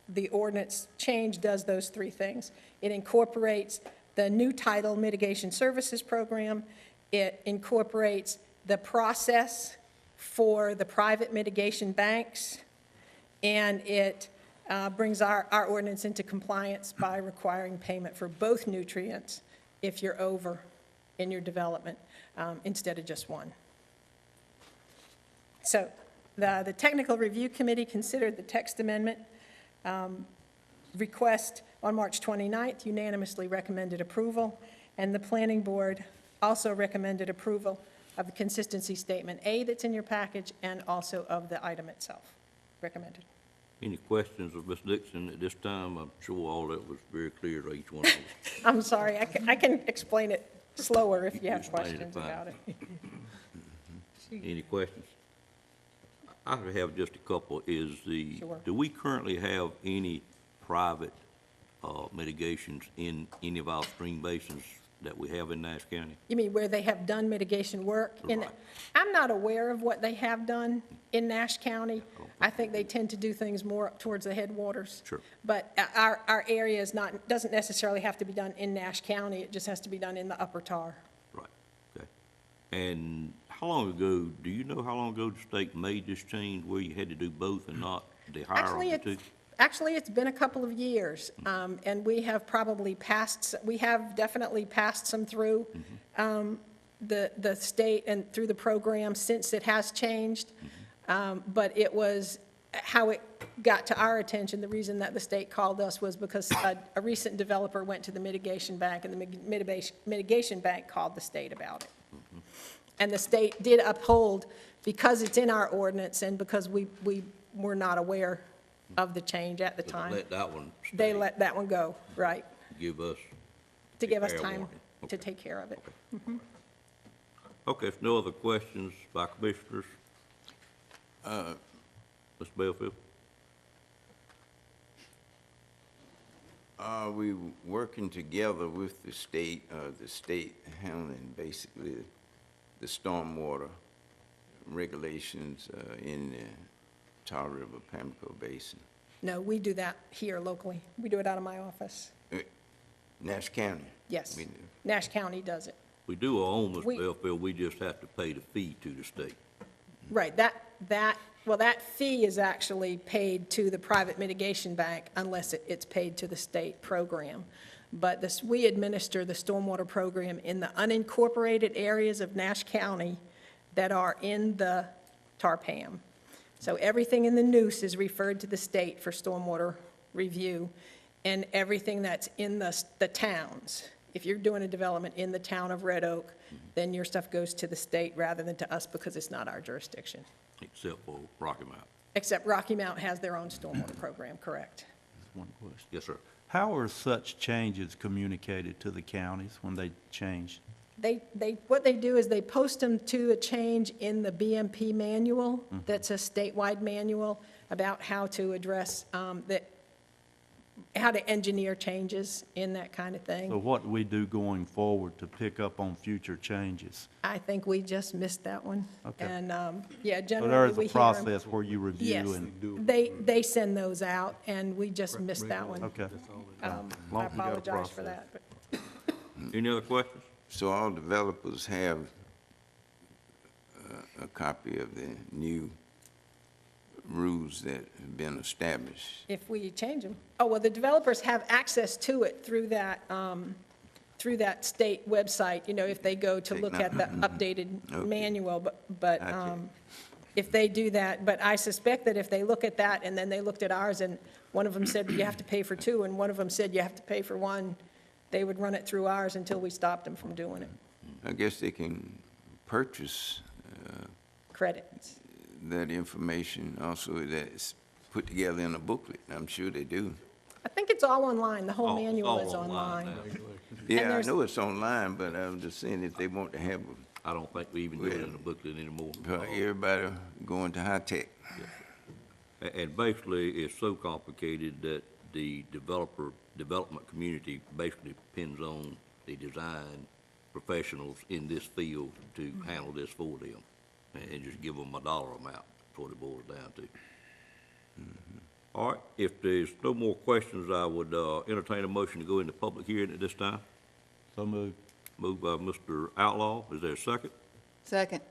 Speaker 4: the ordinance change does those three things. It incorporates the new title, Mitigation Services Program. It incorporates the process for the private mitigation banks, and it brings our ordinance into compliance by requiring payment for both nutrients if you're over in your development instead of just one. So the Technical Review Committee considered the text amendment request on March 29th, unanimously recommended approval, and the Planning Board also recommended approval of the consistency statement A that's in your package and also of the item itself. Recommended.
Speaker 1: Any questions of Ms. Dixon at this time? I'm sure all that was very clear to each one of us.
Speaker 4: I'm sorry, I can explain it slower if you have
Speaker 1: explain it
Speaker 4: questions
Speaker 1: fine.
Speaker 4: about it.
Speaker 1: Any questions? I have just a couple.
Speaker 4: Sure.
Speaker 1: Do we currently have any private mitigations in any of our stream basins that we have in Nash County?
Speaker 4: You mean where they have done mitigation work?
Speaker 1: Right.
Speaker 4: I'm not aware of what they have done in Nash County. I think they tend to do things more up towards the headwaters.
Speaker 1: Sure.
Speaker 4: But our area doesn't necessarily have to be done in Nash County. It just has to be done in the Upper Tar.
Speaker 1: Right, okay. And how long ago, do you know how long ago the state made this change where you had to do both and not the higher of the two?
Speaker 4: Actually, it's been a couple of years, and we have definitely passed some through the state and through the program since it has changed. But it was how it got to our attention. The reason that the state called us was because a recent developer went to the mitigation bank, and the mitigation bank called the state about it. And the state did uphold, because it's in our ordinance and because we were not aware of the change at the time.
Speaker 1: Let that one stay.
Speaker 4: They let that one go, right,
Speaker 1: Give us.
Speaker 4: to give us
Speaker 1: fair
Speaker 4: time
Speaker 1: warning.
Speaker 4: to
Speaker 1: Okay.
Speaker 4: take care of it.
Speaker 1: Okay, if no other questions by commissioners, Ms. Belfield?
Speaker 5: Are we working together with the state handling basically the stormwater regulations in the Tar River Pamlico Basin?
Speaker 4: No, we do that here locally. We do it out of my office.
Speaker 5: Nash County?
Speaker 4: Yes.
Speaker 5: We do.
Speaker 4: Nash County does it.
Speaker 1: We do our own, Mr.
Speaker 4: We-
Speaker 1: Belfield, we just have to pay the fee to the state.
Speaker 4: Right, that fee is actually paid to the private mitigation bank unless it's paid to the state program. But we administer the stormwater program in the unincorporated areas of Nash County that are in the TARPAM. So everything in the noose is referred to the state for stormwater review, and everything that's in the towns. If you're doing a development in the town of Red Oak, then your stuff goes to the state rather than to us because it's not our jurisdiction.
Speaker 1: Except for Rocky Mount.
Speaker 4: Except Rocky Mount has their own stormwater program, correct?
Speaker 3: One question.
Speaker 1: Yes, sir.
Speaker 3: How are such changes communicated to the counties when they change?
Speaker 4: What they do is they post them to a change in the BMP manual, that's a statewide manual about how to address, how to engineer changes in that kind of
Speaker 3: So
Speaker 4: thing.
Speaker 3: what do we do going forward to pick up on future changes?
Speaker 4: I think we just missed that one.
Speaker 3: Okay.
Speaker 4: And,
Speaker 3: So
Speaker 4: yeah,
Speaker 3: there
Speaker 4: generally
Speaker 3: is
Speaker 4: we
Speaker 3: a
Speaker 4: hear 'em.
Speaker 3: process where you review
Speaker 4: Yes,
Speaker 3: and,
Speaker 4: they send those out, and we just missed that one.
Speaker 3: okay.
Speaker 4: I
Speaker 3: long as you got a
Speaker 4: apologize for
Speaker 3: process.
Speaker 4: that, but.
Speaker 1: Any other questions?
Speaker 5: So all developers have a copy of the new rules that have been established?
Speaker 4: If we change them. Oh, well, the developers have access to it through that state website, if they go to look at the updated
Speaker 5: Okay.
Speaker 4: manual, but
Speaker 5: Gotcha.
Speaker 4: if they do that, but I suspect that if they look at that and then they looked at ours and one of them said you have to pay for two and one of them said you have to pay for one, they would run it through ours until we stopped them from doing it.
Speaker 5: I guess they can purchase
Speaker 4: Credits.
Speaker 5: that information also that's put together in a booklet. I'm sure they do.
Speaker 4: I think it's all online. The whole
Speaker 1: Oh, it's
Speaker 4: manual
Speaker 1: all
Speaker 4: is online.
Speaker 1: now.
Speaker 5: Yeah, I
Speaker 4: there's-
Speaker 5: know it's online, but I'm just saying if they want to have
Speaker 1: I don't think we even do it in the booklet anymore.
Speaker 5: everybody going to high tech.
Speaker 1: And basically, it's so complicated that the development community basically depends on the design professionals in this field to handle this for them, and just give them a dollar amount, that's what it boils down to. All right, if there's no more questions, I would entertain a motion to go into public hearing at this time.
Speaker 3: So moved.
Speaker 1: Moved by Mr. Outlaw, is there a second?
Speaker 2: Second.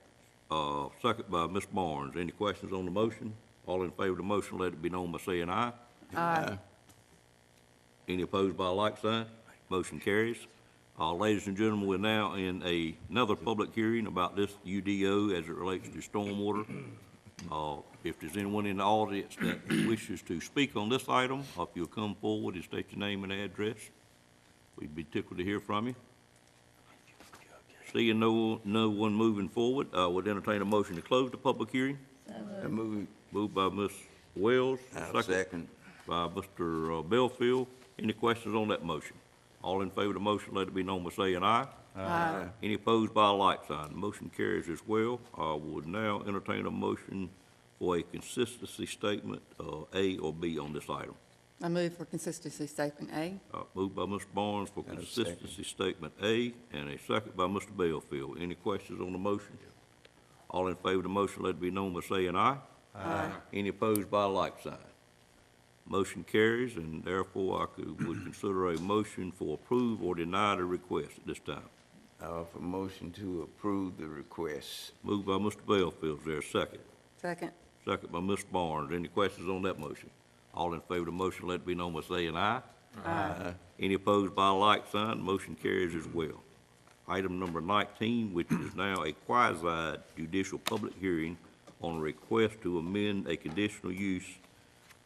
Speaker 1: Second by Ms. Barnes. Any questions on the motion? All in favor of the motion, let it be known by saying aye.
Speaker 2: Aye.
Speaker 1: Any opposed by a like sign? Motion carries. Ladies and gentlemen, we're now in another public hearing about this UDO as it relates to stormwater. If there's anyone in the audience that wishes to speak on this item, if you'll come forward and state your name and address, we'd be tickled to hear from you. Seeing no one moving forward, I would entertain a motion to close the public hearing.
Speaker 5: I move,
Speaker 1: Moved by Ms. Wells.
Speaker 5: I'll second.
Speaker 1: By Mr. Belfield. Any questions on that motion? All in favor of the motion, let it be known by saying aye.
Speaker 2: Aye.
Speaker 1: Any opposed by a like sign? Motion carries as well. I would now entertain a motion for a consistency statement, A or B on this item.
Speaker 2: I move for consistency statement A.
Speaker 1: Moved by Mr. Barnes for
Speaker 5: I'll
Speaker 1: consistency statement A, and a second by Mr. Belfield. Any questions on the motion? All in favor of the motion, let it be known by saying aye.
Speaker 2: Aye.
Speaker 1: Any opposed by a like sign? Motion carries, and therefore would consider a motion for approve or deny the request at this time.
Speaker 5: I offer motion to approve the request.
Speaker 1: Moved by Mr. Belfield, is there a second?
Speaker 2: Second.
Speaker 1: Second by Ms. Barnes. Any questions on that motion? All in favor of the motion, let it be known by saying aye.
Speaker 2: Aye.
Speaker 1: Any opposed by a like sign? Motion carries as well. Item number 19, which is now a quasi judicial public hearing on a request to amend a conditional use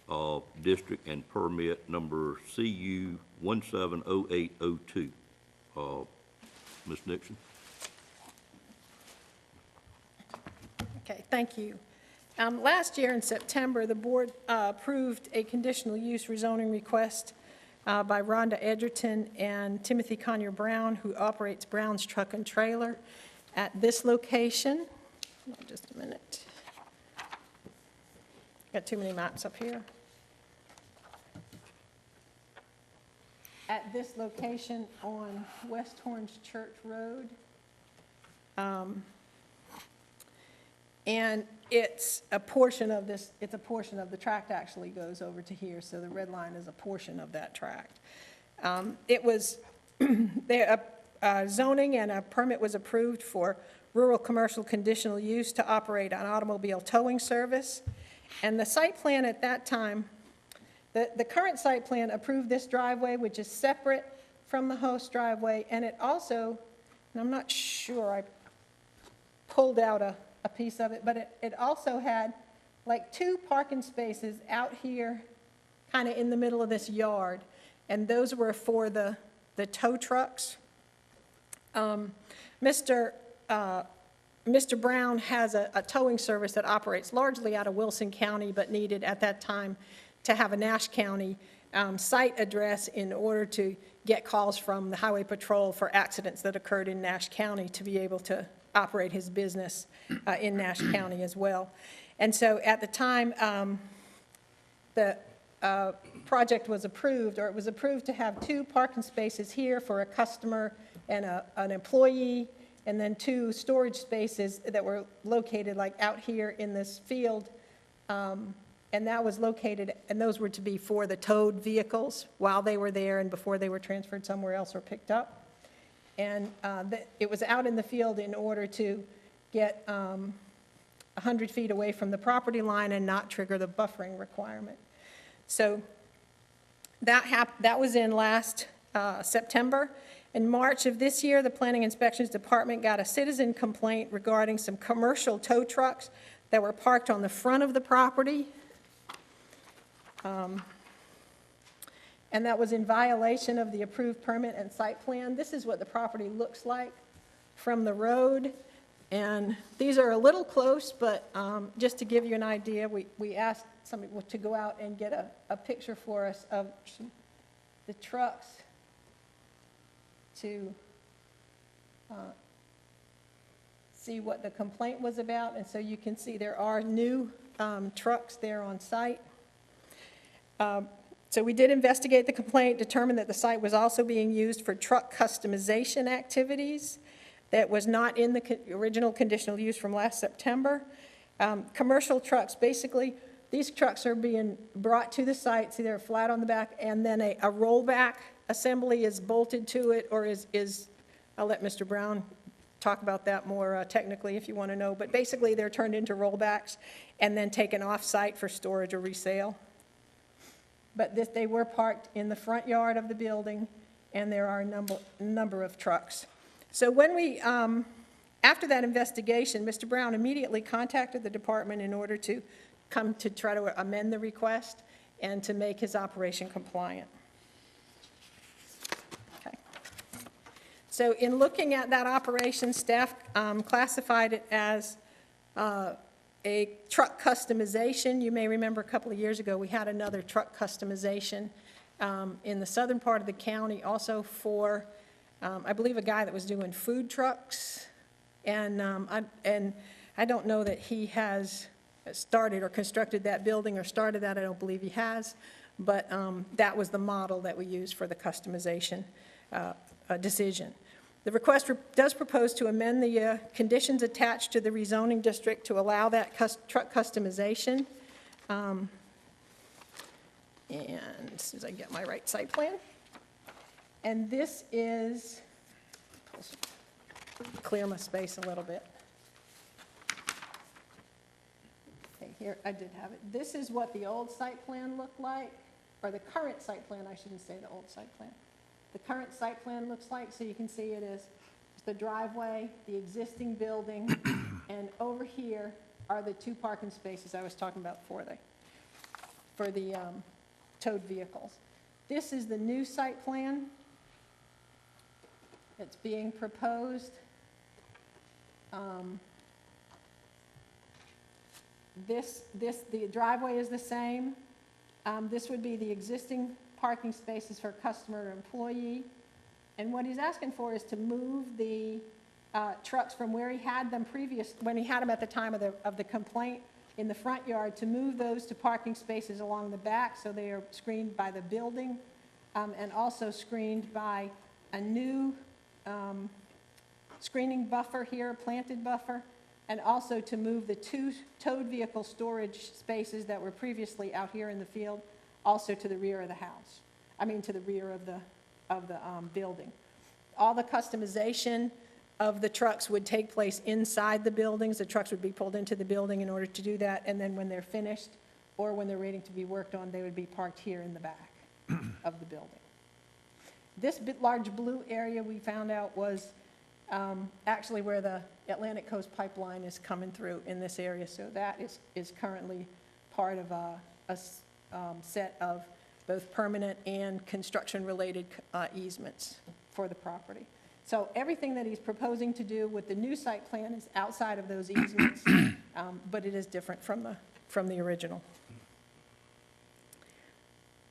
Speaker 1: of district and permit number CU 170802. Ms. Nixon?
Speaker 4: Okay, thank you. Last year in September, the board approved a conditional use rezoning request by Rhonda Edgerton and Timothy Conyer Brown, who operates Brown's Truck and Trailer at this location. Hold on just a minute. Got too many maps up here. At this location on West Orange Church Road. And it's a portion of this, it's a portion of the tract actually goes over to here, so the red line is a portion of that tract. It was, zoning and a permit was approved for rural commercial conditional use to operate an automobile towing service. And the site plan at that time, the current site plan approved this driveway, which is separate from the host driveway, and it also, and I'm not sure, I pulled out a piece of it, but it also had like 2 parking spaces out here, kind of in the middle of this yard, and those were for the tow trucks. Mr. Brown has a towing service that operates largely out of Wilson County, but needed at that time to have a Nash County site address in order to get calls from the Highway Patrol for accidents that occurred in Nash County to be able to operate his business in Nash County as well. And so at the time the project was approved, or it was approved to have 2 parking spaces here for a customer and an employee, and then 2 storage spaces that were located like out here in this field. And that was located, and those were to be for the towed vehicles while they were there and before they were transferred somewhere else or picked up. And it was out in the field in order to get 100 feet away from the property line and not trigger the buffering requirement. So that was in last September. In March of this year, the Planning Inspections Department got a citizen complaint regarding some commercial tow trucks that were parked on the front of the property. And that was in violation of the approved permit and site plan. This is what the property looks like from the road. And these are a little close, but just to give you an idea, we asked somebody to go out and get a picture for us of the trucks to see what the complaint was about. And so you can see there are new trucks there on site. So we did investigate the complaint, determined that the site was also being used for truck customization activities that was not in the original conditional use from last September. Commercial trucks, basically, these trucks are being brought to the site, see they're flat on the back, and then a rollback assembly is bolted to it, or is I'll let Mr. Brown talk about that more technically if you want to know, but basically they're turned into rollbacks and then taken off-site for storage or resale. But they were parked in the front yard of the building, and there are a number of trucks. So when we, after that investigation, Mr. Brown immediately contacted the department in order to come to try to amend the request and to make his operation compliant. Okay. So in looking at that operation, staff classified it as a truck customization. You may remember a couple of years ago, we had another truck customization in the southern part of the county, also for, I believe, a guy that was doing food trucks. And I don't know that he has started or constructed that building or started that. I don't believe he has. But that was the model that we used for the customization decision. The request does propose to amend the conditions attached to the rezoning district to allow that truck customization. And as soon as I get my right site plan. And this is, clear my space a little bit. Okay, here, I did have it. This is what the old site plan looked like, or the current site plan, I shouldn't say the old site plan. The current site plan looks like, so you can see it is the driveway, the existing building, and over here are the 2 parking spaces I was talking about for the towed vehicles. This is the new site plan that's being proposed. The driveway is the same. This would be the existing parking spaces for customer or employee. And what he's asking for is to move the trucks from where he had them when he had them at the time of the complaint in the front yard, to move those to parking spaces along the back, so they are screened by the building, and also screened by a new screening buffer here, a planted buffer, and also to move the 2 towed vehicle storage spaces that were previously out here in the field, also to the rear of the house. To the rear of the building. All the customization of the trucks would take place inside the buildings. The trucks would be pulled into the building in order to do that, and then when they're finished, or when they're waiting to be worked on, they would be parked here in the back of the building. This large blue area, we found out, was actually where the Atlantic Coast Pipeline is coming through in this area, so that is currently part of a set of both permanent and construction-related easements for the property. So everything that he's proposing to do with the new site plan is outside of those easements, but it is different from the original.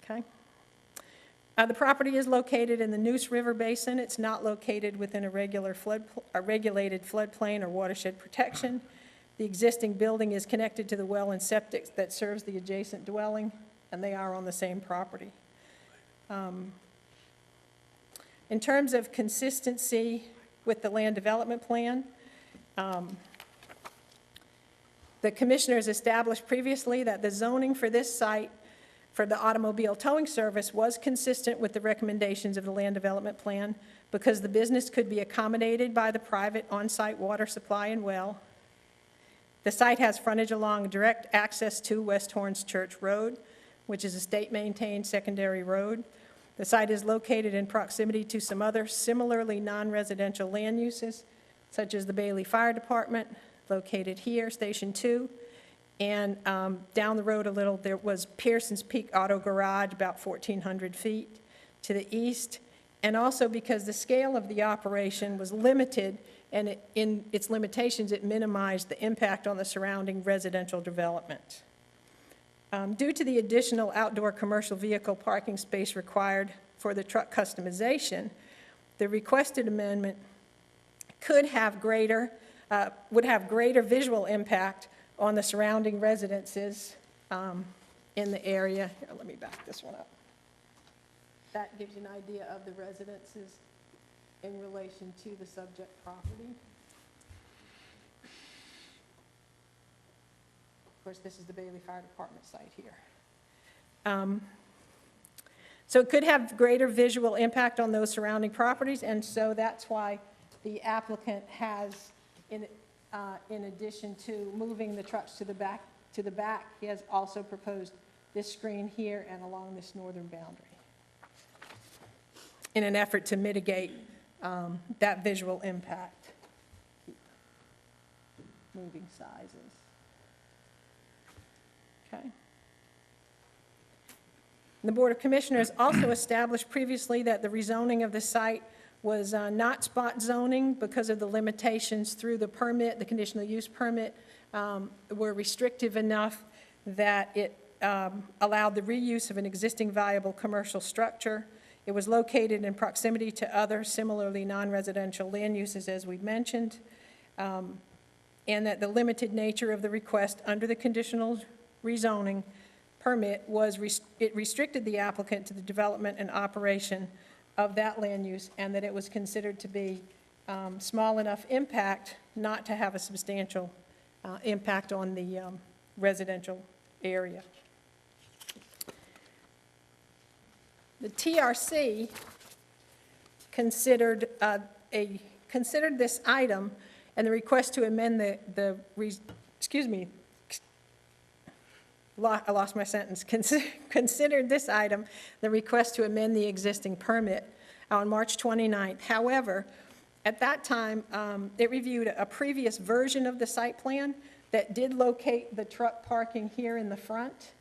Speaker 4: Okay. The property is located in the Neuse River Basin. It's not located within a regulated floodplain or watershed protection. The existing building is connected to the well and septic that serves the adjacent dwelling, and they are on the same property. In terms of consistency with the land development plan, the commissioners established previously that the zoning for this site for the automobile towing service was consistent with the recommendations of the land development plan because the business could be accommodated by the private on-site water supply and well. The site has frontage along direct access to West Horns Church Road, which is a state-maintained secondary road. The site is located in proximity to some other similarly non-residential land uses, such as the Bailey Fire Department, located here, Station 2, and down the road a little, there was Pearson's Peak Auto Garage, about 1,400 feet to the east, and also because the scale of the operation was limited, and in its limitations, it minimized the impact on the surrounding residential development. Due to the additional outdoor commercial vehicle parking space required for the truck customization, the requested amendment would have greater visual impact on the surrounding residences in the area. Here, let me back this one up. That gives you an idea of the residences in relation to the subject property. Of course, this is the Bailey Fire Department site here. So it could have greater visual impact on those surrounding properties, and so that's why the applicant has, in addition to moving the trucks to the back, he has also proposed this screen here and along this northern boundary in an effort to mitigate that visual impact. Moving sizes. Okay. The Board of Commissioners also established previously that the rezoning of the site was not spot zoning because of the limitations through the permit, the conditional use permit, were restrictive enough that it allowed the reuse of an existing viable commercial structure. It was located in proximity to other similarly non-residential land uses, as we mentioned, and that the limited nature of the request under the conditional rezoning permit was, it restricted the applicant to the development and operation of that land use, and that it was considered to be small enough impact not to have a substantial impact on the residential area. The TRC considered this item and the request to amend I lost my sentence. Considered this item, the request to amend the existing permit on March 29th. However, at that time, it reviewed a previous version of the site plan that did locate the truck parking here in the front.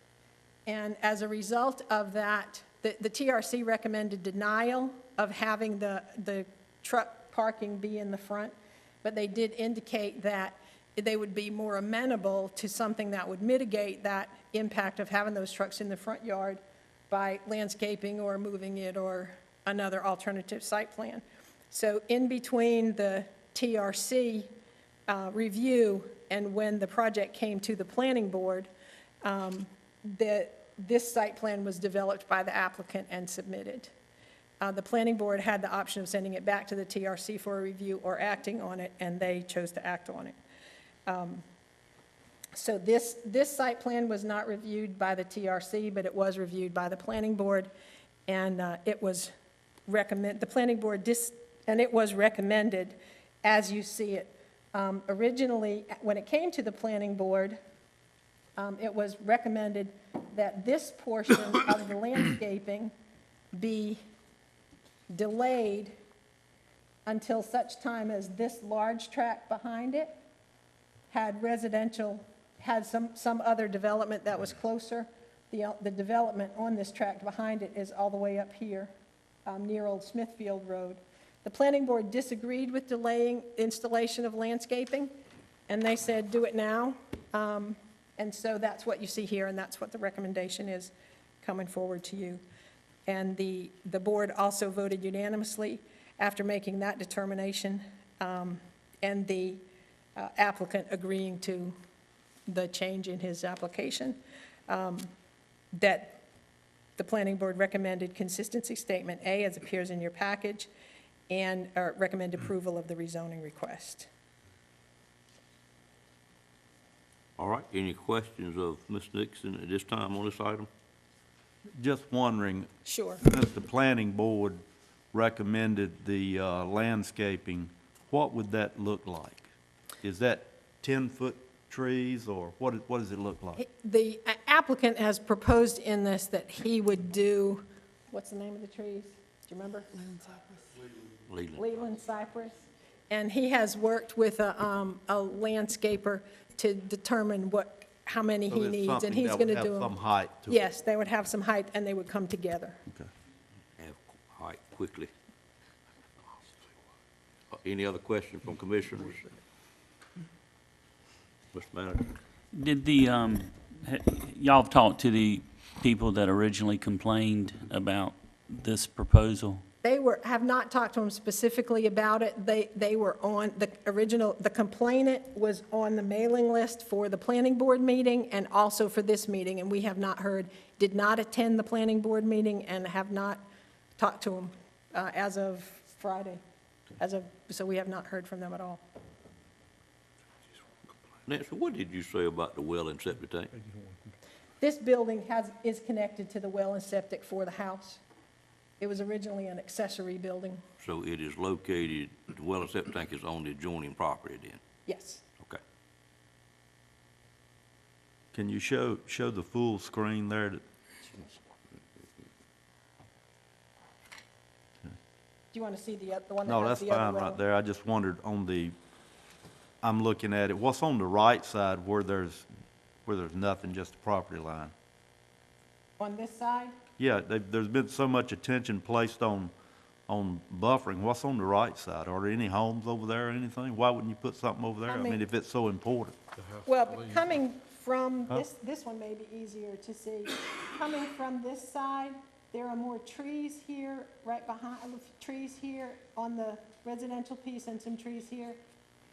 Speaker 4: And as a result of that, the TRC recommended denial of having the truck parking be in the front, but they did indicate that they would be more amenable to something that would mitigate that impact of having those trucks in the front yard by landscaping or moving it or another alternative site plan. So in between the TRC review and when the project came to the planning board, this site plan was developed by the applicant and submitted. The planning board had the option of sending it back to the TRC for a review or acting on it, and they chose to act on it. So this site plan was not reviewed by the TRC, but it was reviewed by the planning board, and it was the planning board and it was recommended as you see it. Originally, when it came to the planning board, it was recommended that this portion of the landscaping be delayed until such time as this large tract behind it had some other development that was closer. The development on this tract behind it is all the way up here, near Old Smithfield Road. The planning board disagreed with delaying installation of landscaping, and they said, do it now. And so that's what you see here, and that's what the recommendation is coming forward to you. And the board also voted unanimously after making that determination, and the applicant agreeing to the change in his application, that the planning board recommended consistency statement A as appears in your package, and recommend approval of the rezoning request.
Speaker 1: All right, any questions of Ms. Nixon at this time on this item?
Speaker 3: Just wondering,
Speaker 4: Sure.
Speaker 3: since the planning board recommended the landscaping, what would that look like? Is that 10-foot trees, or what does it look like?
Speaker 4: The applicant has proposed in this that he would do, what's the name of the trees? Do you remember? Leland cypress. And he has worked with a landscaper to determine how many
Speaker 3: So
Speaker 4: he
Speaker 3: it's
Speaker 4: needs, and
Speaker 3: something
Speaker 4: he's
Speaker 3: that
Speaker 4: going to
Speaker 3: would
Speaker 4: do
Speaker 3: have
Speaker 4: them.
Speaker 3: some height to it?
Speaker 4: Yes, they would have some height, and they would come together.
Speaker 3: Okay.
Speaker 1: All right, quickly. Any other questions from commissioners? Mr. Manager?
Speaker 7: Did y'all have talked to the people that originally complained about this proposal?
Speaker 4: They have not talked to him specifically about it. They were on, the complainant was on the mailing list for the planning board meeting and also for this meeting, and we have not heard, did not attend the planning board meeting and have not talked to him as of Friday. So we have not heard from them at all.
Speaker 1: Nancy, what did you say about the well and septic tank?
Speaker 4: This building is connected to the well and septic for the house. It was originally an accessory building.
Speaker 1: So it is located, the well and septic tank is on the adjoining property then?
Speaker 4: Yes.
Speaker 1: Okay.
Speaker 3: Can you show the full screen there?
Speaker 4: Do you want to see the one that
Speaker 3: No,
Speaker 4: has
Speaker 3: that's
Speaker 4: the other
Speaker 3: fine
Speaker 4: row?
Speaker 3: right there. I just wondered I'm looking at it, what's on the right side where there's nothing, just the property line?
Speaker 4: On this side?
Speaker 3: Yeah, there's been so much attention placed on buffering. What's on the right side? Are there any homes over there or anything? Why wouldn't you put something over there? I mean, if it's so important.
Speaker 4: Well, coming from, this one may be easier to see. Coming from this side, there are more trees here, right behind, trees here on the residential piece and some trees here.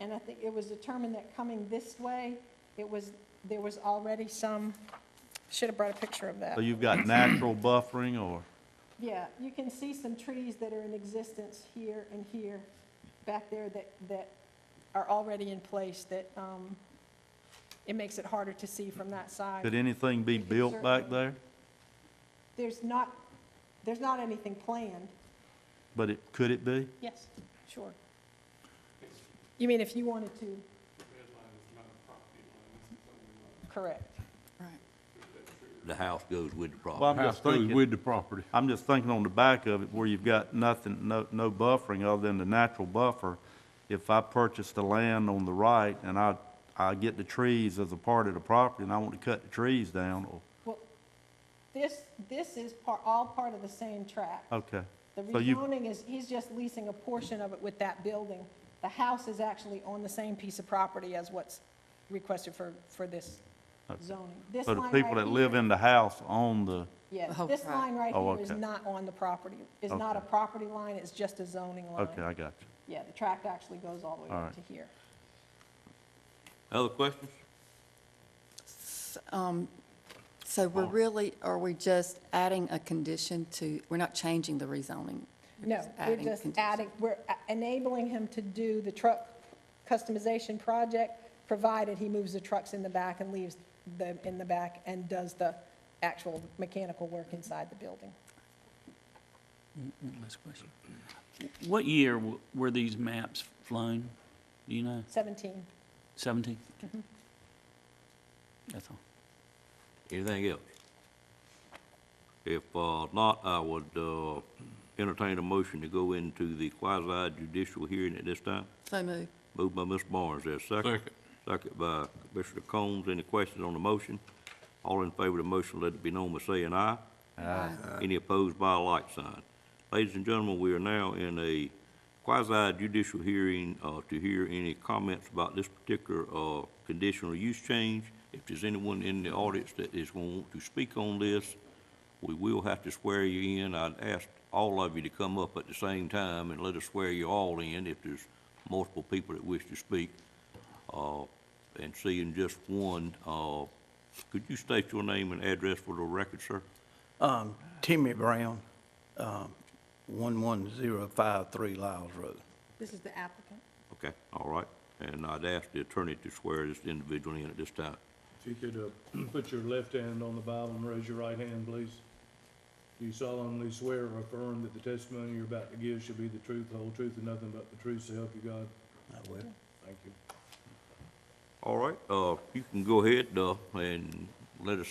Speaker 4: And I think it was determined that coming this way, there was already some, should have brought a picture of that.
Speaker 3: So you've got natural buffering or?
Speaker 4: Yeah, you can see some trees that are in existence here and here, back there that are already in place that, it makes it harder to see from that side.
Speaker 3: Could anything be built back there?
Speaker 4: There's not anything planned.
Speaker 3: But could it be?
Speaker 4: Yes, sure. You mean if you wanted to? Correct.
Speaker 2: Right.
Speaker 1: The house goes with the property.
Speaker 3: Well, I'm
Speaker 6: House
Speaker 3: just
Speaker 6: goes
Speaker 3: thinking,
Speaker 6: with the property.
Speaker 3: I'm just thinking on the back of it where you've got nothing, no buffering other than the natural buffer. If I purchase the land on the right and I get the trees as a part of the property and I want to cut the trees down,
Speaker 4: Well, this is all part of the same tract.
Speaker 3: okay.
Speaker 4: The
Speaker 3: So you-
Speaker 4: rezoning is, he's just leasing a portion of it with that building. The house is actually on the same piece of property as what's requested for this zoning. This
Speaker 3: So the
Speaker 4: line
Speaker 3: people
Speaker 4: right
Speaker 3: that live
Speaker 4: here-
Speaker 3: in the house own the,
Speaker 4: Yes,
Speaker 2: Oh,
Speaker 4: this
Speaker 2: right.
Speaker 4: line right
Speaker 3: Oh,
Speaker 4: here is
Speaker 3: okay.
Speaker 4: not on the property, is not a
Speaker 3: Okay.
Speaker 4: property line, it's just a zoning line.
Speaker 3: okay, I got you.
Speaker 4: Yeah, the tract actually goes all the way
Speaker 3: All
Speaker 4: up
Speaker 3: right.
Speaker 4: to here.
Speaker 1: Other questions?
Speaker 2: So are we just adding a condition to, we're not changing the rezoning?
Speaker 4: No, we're
Speaker 2: adding
Speaker 4: just
Speaker 2: conditions.
Speaker 4: adding, we're enabling him to do the truck customization project provided he moves the trucks in the back and leaves them in the back and does the actual mechanical work inside the building.
Speaker 7: One last question. What year were these maps flown? Do you know?
Speaker 4: 17.
Speaker 7: 17? That's all.
Speaker 1: Anything else? If not, I would entertain a motion to go into the quasi judicial hearing at this time.
Speaker 2: So moved.
Speaker 1: Moved by Ms. Barnes, there a second?
Speaker 6: Second.
Speaker 1: Second by Commissioner Combs. Any questions on the motion? All in favor of the motion, let it be known by saying aye.
Speaker 2: Aye.
Speaker 1: Any opposed by a like sign. Ladies and gentlemen, we are now in a quasi judicial hearing to hear any comments about this particular conditional use change. If there's anyone in the audience that is going to want to speak on this, we will have to swear you in. I'd ask all of you to come up at the same time and let us swear you all in if there's multiple people that wish to speak. And seeing just one, could you state your name and address for the record, sir?
Speaker 3: Timmy Brown, 11053 Lyles Road.
Speaker 4: This is the applicant.
Speaker 1: Okay, all right. And I'd ask the attorney to swear this individual in at this time.
Speaker 8: If you could put your left hand on the Bible and raise your right hand, please. Do you solemnly swear or affirm that the testimony you're about to give shall be the truth, the whole truth, and nothing but the truth, so help you God?
Speaker 3: I will.
Speaker 8: Thank you.
Speaker 1: All right, you can go ahead and let us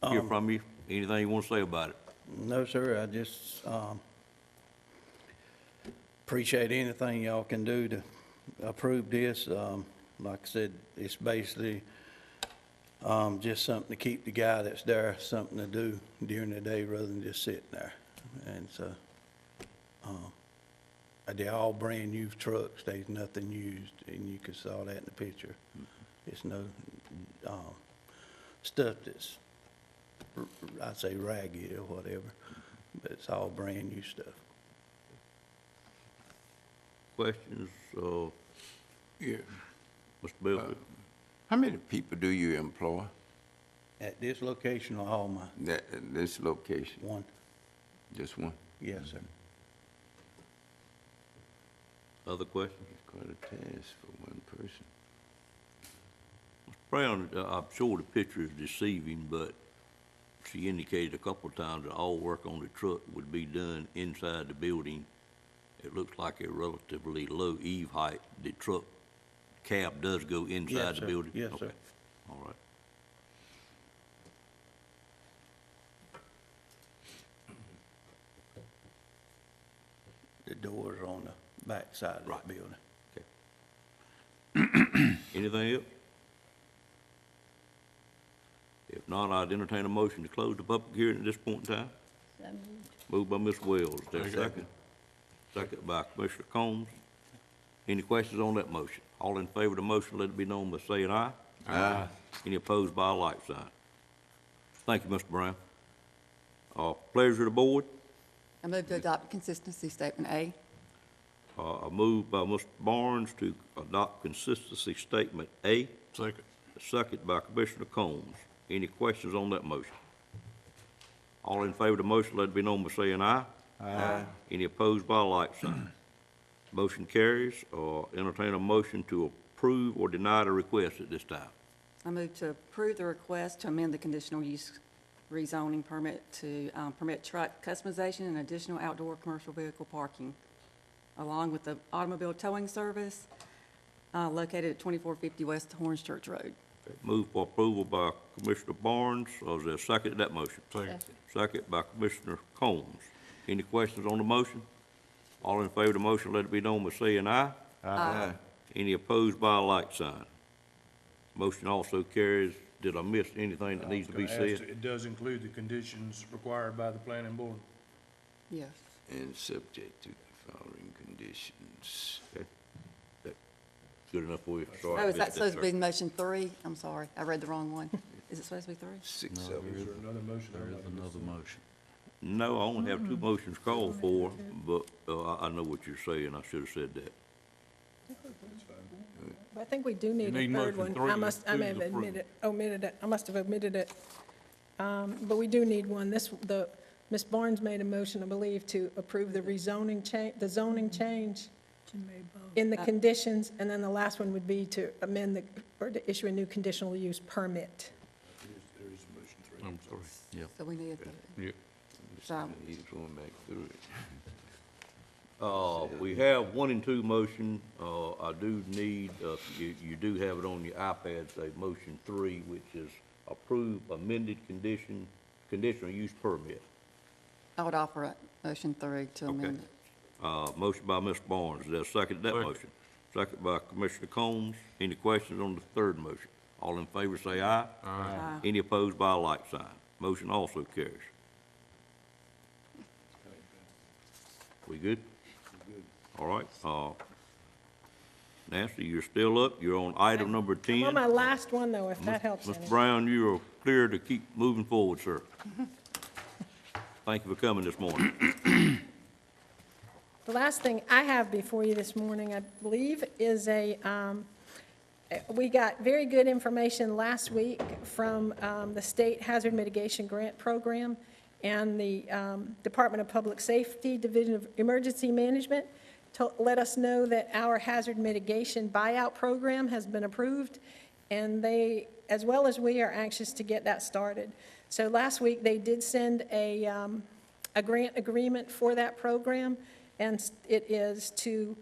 Speaker 1: hear from you. Anything you want to say about it?
Speaker 3: No, sir, I just appreciate anything y'all can do to approve this. Like I said, it's basically just something to keep the guy that's there, something to do during the day rather than just sitting there. And so, they're all brand-new trucks. There's nothing used, and you can saw that in the picture. It's no stuff that's, I'd say, ragged or whatever, but it's all brand-new stuff.
Speaker 1: Questions,
Speaker 5: Yeah.
Speaker 1: Mr. Belfield?
Speaker 5: How many people do you employ
Speaker 3: At this location or all mine?
Speaker 5: at this location?
Speaker 3: One?
Speaker 5: Just one?
Speaker 3: Yes, sir.
Speaker 1: Other questions?
Speaker 5: It's quite a task for one person.
Speaker 1: Brown, I'm sure the picture is deceiving, but she indicated a couple of times that all work on the truck would be done inside the building. It looks like a relatively low eave height. The truck cab does go
Speaker 3: Yes,
Speaker 1: inside the
Speaker 3: sir.
Speaker 1: building?
Speaker 3: Yes, sir.
Speaker 1: Okay. All right.
Speaker 3: The doors are on the back side of the
Speaker 1: Right.
Speaker 3: building.
Speaker 1: Anything else? If not, I'd entertain a motion to close the public hearing at this point in time. Moved by Ms. Wells, is there a second? Second by Commissioner Combs. Any questions on that motion? All in favor of the motion, let it be known by saying aye. Aye. Any opposed by a like sign? Thank you, Mr. Brown. Pleasure of the board.
Speaker 2: I move to adopt consistency statement A.
Speaker 1: A move by Mr. Barnes to adopt consistency statement A.
Speaker 6: Second.
Speaker 1: A second by Commissioner Combs. Any questions on that motion? All in favor of the motion, let it be known by saying aye. Aye. Any opposed by a like sign? Motion carries. Entertain a motion to approve or deny the request at this time.
Speaker 2: I move to approve the request to amend the conditional use rezoning permit to permit truck customization and additional outdoor commercial vehicle parking, along with the automobile towing service located at 2450 West Horns Church Road.
Speaker 1: Move for approval by Commissioner Barnes. Is there a second to that motion?
Speaker 6: Second.
Speaker 1: Second by Commissioner Combs. Any questions on the motion? All in favor of the motion, let it be known by saying aye.
Speaker 5: Aye.
Speaker 1: Any opposed by a like sign? Motion also carries. Did I miss anything that needs to be
Speaker 8: I was gonna ask,
Speaker 1: said?
Speaker 8: it does include the conditions required by the planning board.
Speaker 2: Yes.
Speaker 5: And subject to the following conditions.
Speaker 1: Okay. That good enough for you? Sorry, I
Speaker 2: Oh, is
Speaker 1: missed
Speaker 2: that supposed to
Speaker 1: sir.
Speaker 2: be motion 3? I'm sorry, I read the wrong one. Is it supposed to be 3?
Speaker 5: 6
Speaker 8: Is
Speaker 5: of
Speaker 8: there
Speaker 5: them.
Speaker 8: another motion?
Speaker 6: There is another motion.
Speaker 1: No, I only have two motions called for, but I know what you're saying. I should have said that.
Speaker 4: But I think we do need a
Speaker 6: need
Speaker 4: third
Speaker 6: motion
Speaker 4: one.
Speaker 6: three,
Speaker 4: I may have
Speaker 6: two is
Speaker 4: omitted it. I must have omitted it. But we do need one. Ms. Barnes made a motion, I believe, to approve the rezoning change, the zoning change in the conditions, and then the last one would be to amend the, or to issue a new conditional use permit.
Speaker 8: There is a motion three.
Speaker 6: I'm sorry. Yeah.
Speaker 2: So we need to,
Speaker 6: Yeah.
Speaker 2: so,
Speaker 5: He's going back through it.
Speaker 1: We have 1 and 2 motion. I do need, you do have it on your iPads, a motion 3, which is approve amended conditional use permit.
Speaker 2: I would offer a motion 3 to amend it.
Speaker 1: Motion by Mr. Barnes. Is there a second to that
Speaker 6: Second.
Speaker 1: motion? Second by Commissioner Combs. Any questions on the third motion? All in favor say aye.
Speaker 2: Aye.
Speaker 1: Any opposed by a like sign. Motion also carries. We good? All right, Nancy, you're still up. You're on item number 10.
Speaker 4: I'm on my last one, though, if that helps any.
Speaker 1: Mr. Brown, you are clear to keep moving forward, sir. Thank you for coming this morning.
Speaker 4: The last thing I have before you this morning, I believe, is we got very good information last week from the State Hazard Mitigation Grant Program and the Department of Public Safety, Division of Emergency Management, to let us know that our hazard mitigation buyout program has been approved, and they, as well as we, are anxious to get that started. So last week, they did send a grant agreement for that program, and it is to,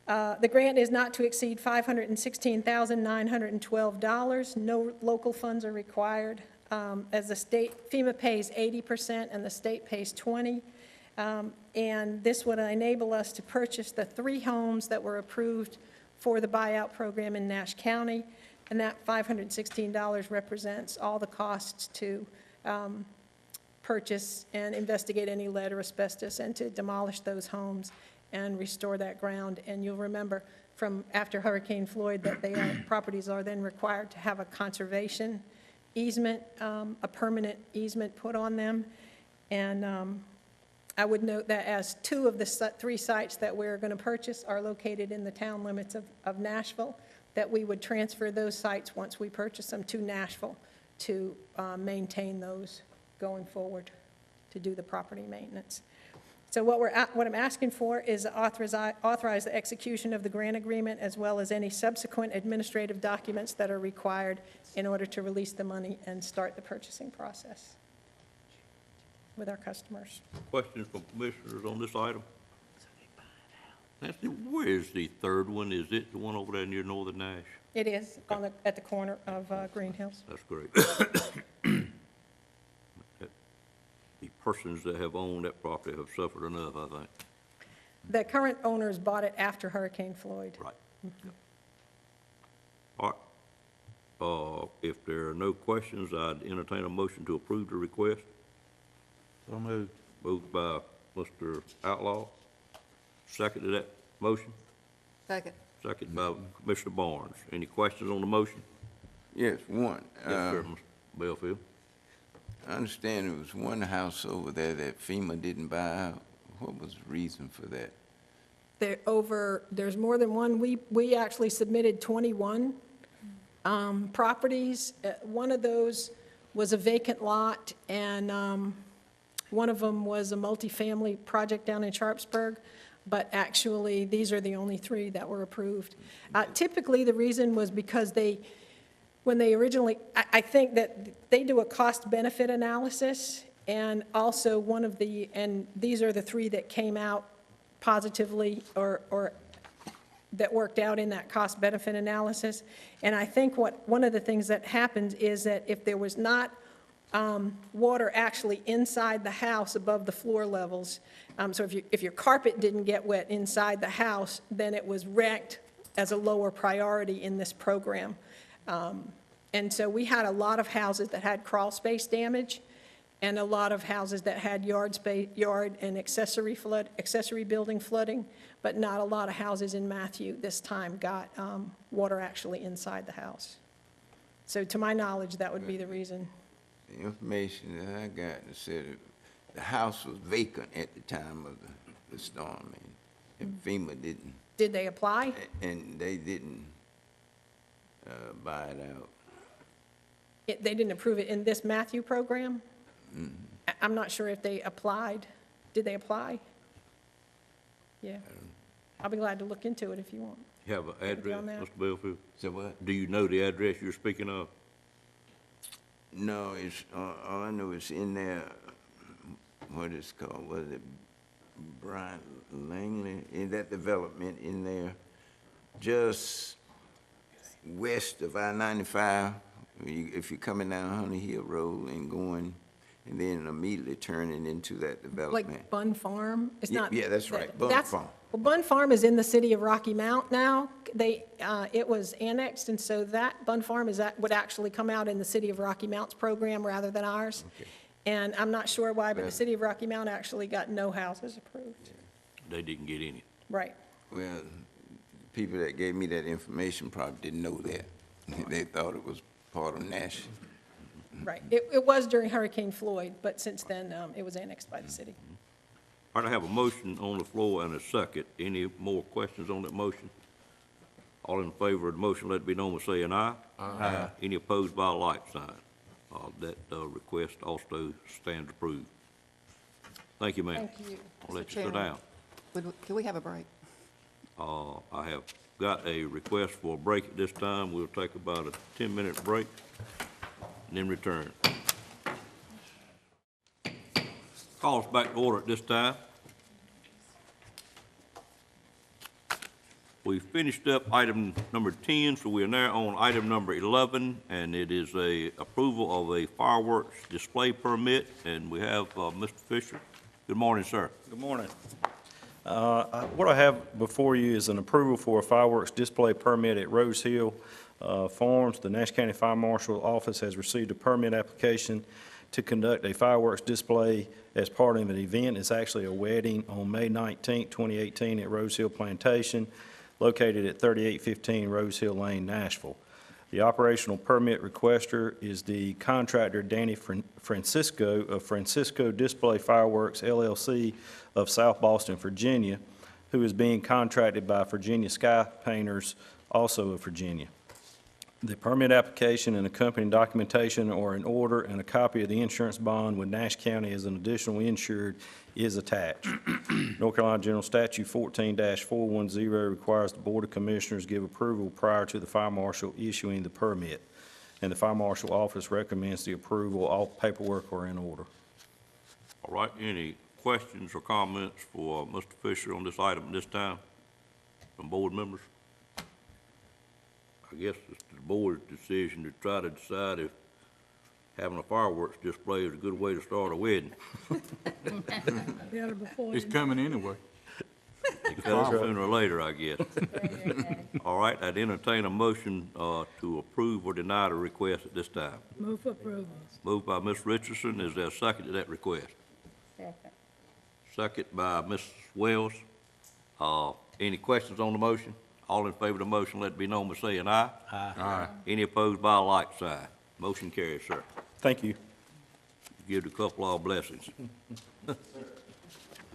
Speaker 4: the grant is not to exceed $516,912. No local funds are required, as the state, FEMA pays 80% and the state pays 20%. And this would enable us to purchase the 3 homes that were approved for the buyout program in Nash County, and that $516 represents all the costs to purchase and investigate any lead or asbestos and to demolish those homes and restore that ground. And you'll remember from after Hurricane Floyd that properties are then required to have a conservation easement, a permanent easement put on them. And I would note that as 2 of the 3 sites that we're going to purchase are located in the town limits of Nashville, that we would transfer those sites once we purchase them to Nashville to maintain those going forward, to do the property maintenance. So what I'm asking for is authorize the execution of the grant agreement as well as any subsequent administrative documents that are required in order to release the money and start the purchasing process with our customers.
Speaker 1: Questions from commissioners on this item? Nancy, where is the third one? Is it the one over there near Northern Nash?
Speaker 4: It is at the corner of Green Hills.
Speaker 1: That's great. The persons that have owned that property have suffered enough, I think.
Speaker 4: The current owners bought it after Hurricane Floyd.
Speaker 1: Right. All right. If there are no questions, I'd entertain a motion to approve the request.
Speaker 6: So moved.
Speaker 1: Moved by Mr. Outlaw. Second to that motion.
Speaker 2: Second.
Speaker 1: Second by Commissioner Barnes. Any questions on the motion?
Speaker 5: Yes, one.
Speaker 1: Yes, sir, Mr. Belfield.
Speaker 5: I understand there was one house over there that FEMA didn't buy out. What was the reason for that?
Speaker 4: There's more than one. We actually submitted 21 properties. One of those was a vacant lot, and one of them was a multifamily project down in Sharpsburg, but actually, these are the only 3 that were approved. Typically, the reason was because when they originally, I think that they do a cost-benefit analysis, and also and these are the 3 that came out positively or that worked out in that cost-benefit analysis. And I think one of the things that happens is that if there was not water actually inside the house above the floor levels, so if your carpet didn't get wet inside the house, then it was ranked as a lower priority in this program. And so we had a lot of houses that had crawl space damage and a lot of houses that had yard and accessory building flooding, but not a lot of houses in Matthew this time got water actually inside the house. So to my knowledge, that would be the reason.
Speaker 5: The information that I got said the house was vacant at the time of the storm, and FEMA didn't.
Speaker 4: Did they apply?
Speaker 5: And they didn't buy it out.
Speaker 4: They didn't approve it in this Matthew program? I'm not sure if they applied. Did they apply? Yeah. I'll be glad to look into it if you want.
Speaker 1: You have an
Speaker 4: you
Speaker 1: address,
Speaker 4: on that.
Speaker 1: Mr. Belfield?
Speaker 5: So what?
Speaker 1: Do you know the address you're speaking of?
Speaker 5: No, it's, all I know is in there, what is it called, what is it, Brian Langley, in that development in there, just west of I-95, if you're coming down Honey Hill Road and going, and then immediately turning into that development.
Speaker 4: Like Bun Farm? It's
Speaker 5: Yeah,
Speaker 4: not.
Speaker 5: yeah, that's right, Bun
Speaker 4: that's-
Speaker 5: Farm.
Speaker 4: Well, Bun Farm is in the city of Rocky Mount now. It was annexed, and so that Bun Farm would actually come out in the city of Rocky Mount's program rather than ours.
Speaker 5: Okay.
Speaker 4: And I'm not sure why, but
Speaker 5: Yeah.
Speaker 4: the city of Rocky Mount actually got no houses approved.
Speaker 1: They didn't get any.
Speaker 4: Right.
Speaker 5: Well, people that gave me that information probably didn't know that. They thought it was part of Nash.
Speaker 4: Right. It was during Hurricane Floyd, but since then, it was annexed by the city.
Speaker 1: All right, I have a motion on the floor and a second. Any more questions on that motion? All in favor of the motion, let it be known by saying aye. Aye. Any opposed by a like sign. That request also stands approved. Thank you, ma'am.
Speaker 4: Thank you.
Speaker 1: I'll let
Speaker 2: Mr.
Speaker 1: you sit
Speaker 2: Chairman.
Speaker 1: down.
Speaker 2: Could we have a break?
Speaker 1: I have got a request for a break at this time. We'll take about a 10-minute break and then return. Call us back to order at this time. We finished up item number 10, so we are now on item number 11, and it is a approval of a fireworks display permit, and we have Mr. Fisher. Good morning, sir.
Speaker 9: Good morning. What I have before you is an approval for a fireworks display permit at Rose Hill Farms. The Nash County Fire Marshal Office has received a permit application to conduct a fireworks display as part of an event. It's actually a wedding on May 19, 2018 at Rose Hill Plantation, located at 3815 Rose Hill Lane, Nashville. The operational permit requester is the contractor Danny Francisco of Francisco Display Fireworks LLC of South Boston, Virginia, who is being contracted by Virginia Sky Painters, also of Virginia. The permit application and accompanying documentation are in order, and a copy of the insurance bond with Nash County as an additional insured is attached. North Carolina General Statute 14-410 requires the Board of Commissioners give approval prior to the fire marshal issuing the permit, and the fire marshal office recommends the approval. All paperwork are in order.
Speaker 1: All right, any questions or comments for Mr. Fisher on this item this time from board members? I guess it's the board's decision to try to decide if having a fireworks display is a good way to start a wedding.
Speaker 6: It's coming anyway.
Speaker 1: It comes sooner or later, I guess. All right, I'd entertain a motion to approve or deny the request at this time.
Speaker 10: Move for approval.
Speaker 1: Moved by Ms. Richardson. Is there a second to that request?
Speaker 10: Second.
Speaker 1: Second by Ms. Wells. Any questions on the motion? All in favor of the motion, let it be known by saying aye. Aye. Any opposed by a like sign. Motion carries, sir.
Speaker 9: Thank you.
Speaker 1: Give the couple our blessings.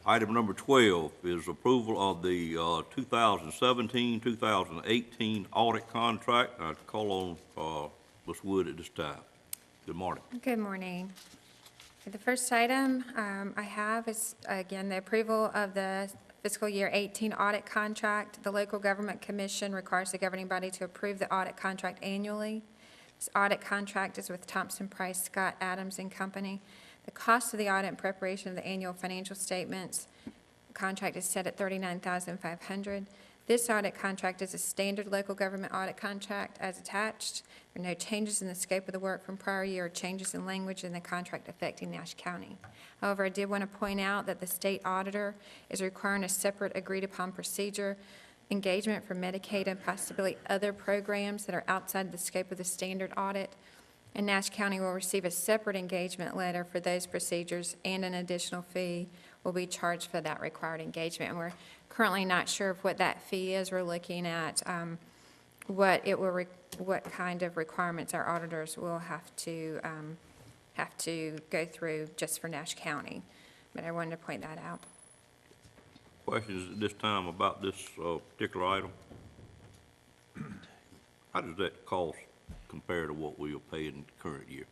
Speaker 1: Item number 12 is approval of the 2017-2018 audit contract. I call on Ms. Wood at this time. Good morning.
Speaker 10: Good morning. The first item I have is, again, the approval of the fiscal year 18 audit contract. The Local Government Commission requires the governing body to approve the audit contract annually. This audit contract is with Thompson Price Scott Adams and Company. The cost of the audit and preparation of the annual financial statements contract is set at $39,500. This audit contract is a standard local government audit contract as attached. There are no changes in the scope of the work from prior year or changes in language in the contract affecting Nash County. However, I did want to point out that the state auditor is requiring a separate agreed-upon procedure engagement for Medicaid and possibly other programs that are outside the scope of the standard audit. And Nash County will receive a separate engagement letter for those procedures, and an additional fee will be charged for that required engagement. And we're currently not sure of what that fee is. We're looking at what kind of requirements our auditors will have to go through just for Nash County. But I wanted to point that out.
Speaker 1: Questions at this time about this particular item? How does that cost compare to what we are paying in the current year?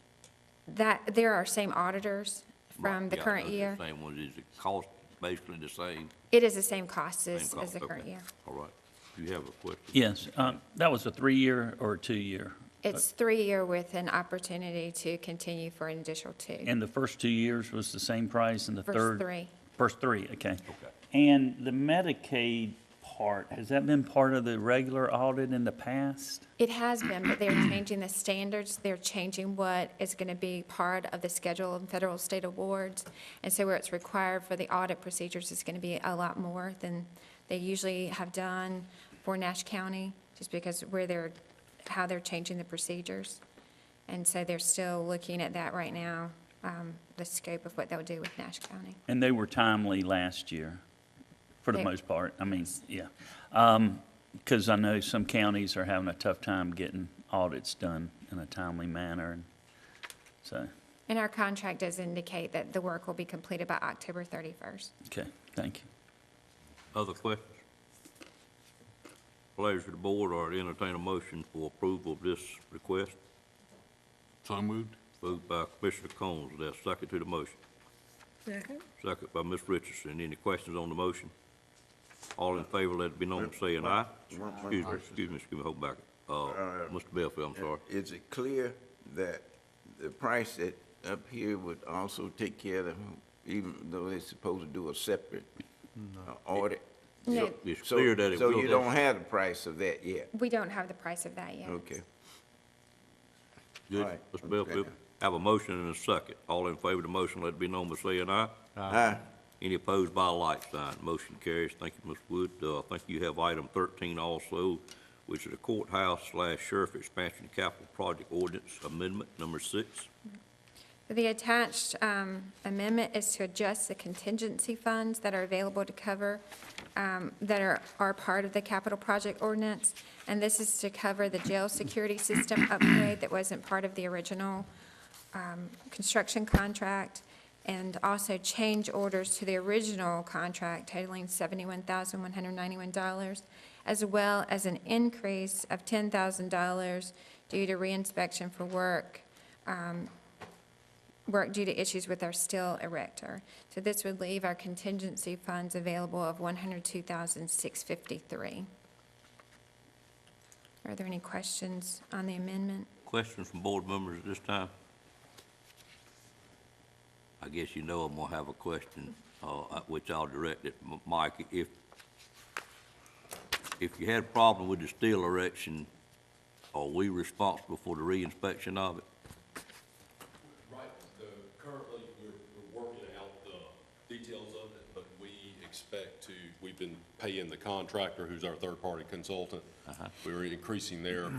Speaker 10: That, there are same auditors from the
Speaker 1: Yeah,
Speaker 10: current
Speaker 1: those are
Speaker 10: year.
Speaker 1: the same ones. Is it cost basically the same?
Speaker 10: It is the same cost
Speaker 1: Same
Speaker 10: as
Speaker 1: cost,
Speaker 10: the current
Speaker 1: okay.
Speaker 10: year.
Speaker 1: All right. Do you have a question?
Speaker 7: Yes, that was a 3-year or a 2-year?
Speaker 10: It's 3-year with an opportunity to continue for an additional 2.
Speaker 7: And the first 2 years was the same price, and the
Speaker 10: First
Speaker 7: third?
Speaker 10: 3.
Speaker 7: First 3, okay.
Speaker 1: Okay.
Speaker 7: And the Medicaid part, has that been part of the regular audit in the past?
Speaker 10: It has been, but they're changing the standards. They're changing what is going to be part of the schedule of federal state awards. And so where it's required for the audit procedures is going to be a lot more than they usually have done for Nash County, just because how they're changing the procedures. And so they're still looking at that right now, the scope of what they'll do with Nash County.
Speaker 7: And they were timely last year, for the
Speaker 10: They-
Speaker 7: most part. I mean, yeah. Because I know some counties are having a tough time getting audits done in a timely manner, and so,
Speaker 10: And our contract does indicate that the work will be completed by October 31st.
Speaker 7: okay, thank you.
Speaker 1: Other questions? Pleasure of the board, or entertain a motion for approval of this request.
Speaker 6: So moved.
Speaker 1: Moved by Commissioner Combs. Is there a second to the motion? Second by Ms. Richardson. Any questions on the motion? All in favor, let it be known by saying aye. Excuse me, hold back. Mr. Belfield, I'm sorry.
Speaker 5: Is it clear that the price that up here would also take care of, even though they're supposed to do a separate audit?
Speaker 10: No,
Speaker 1: It's clear that it
Speaker 5: So
Speaker 1: will.
Speaker 5: you don't have the price of that yet?
Speaker 10: we don't have the price of that yet.
Speaker 5: Okay.
Speaker 1: Good.
Speaker 5: All right.
Speaker 1: Mr. Belfield, have a motion and a second. All in favor of the motion, let it be known by saying aye.
Speaker 5: Aye.
Speaker 1: Any opposed by a like sign? Motion carries. Thank you, Ms. Wood. I think you have item 13 also, which is the courthouse/sheriff expansion capital project ordinance amendment number 6.
Speaker 10: The attached amendment is to adjust the contingency funds that are available to cover, that are part of the capital project ordinance. And this is to cover the jail security system upgrade that wasn't part of the original construction contract, and also change orders to the original contract totaling $71,191, as well as an increase of $10,000 due to reinspection for work due to issues with our steel erector. So this would leave our contingency funds available of $102,653. Are there any questions on the amendment?
Speaker 1: Questions from board members at this time? I guess you know I'm gonna have a question, which I'll direct at Mike. If you had a problem with the steel erection, are we responsible for the reinspection of it?
Speaker 11: Right, currently, we're working out the details of it, but we expect to, we've been paying the contractor, who's our third-party consultant. We're increasing their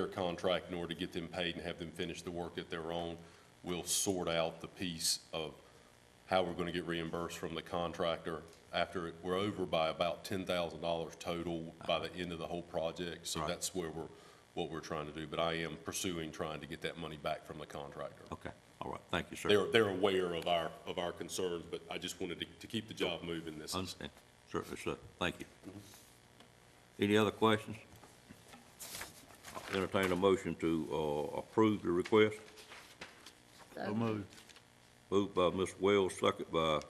Speaker 11: contract in order to get them paid and have them finish the work at their own. We'll sort out the piece of how we're gonna get reimbursed from the contractor after we're over by about $10,000 total by the end of the whole project. So that's where what we're trying to do, but I am pursuing trying to get that money back from the contractor.
Speaker 1: Okay, all right, thank you, sir.
Speaker 11: They're aware of our concerns, but I just wanted to keep the job moving. This is,
Speaker 1: Understand, certainly, sir, thank you. Any other questions? I'll entertain a motion to, approve the request.
Speaker 3: So moved.
Speaker 1: Moved by Ms. Wells, second by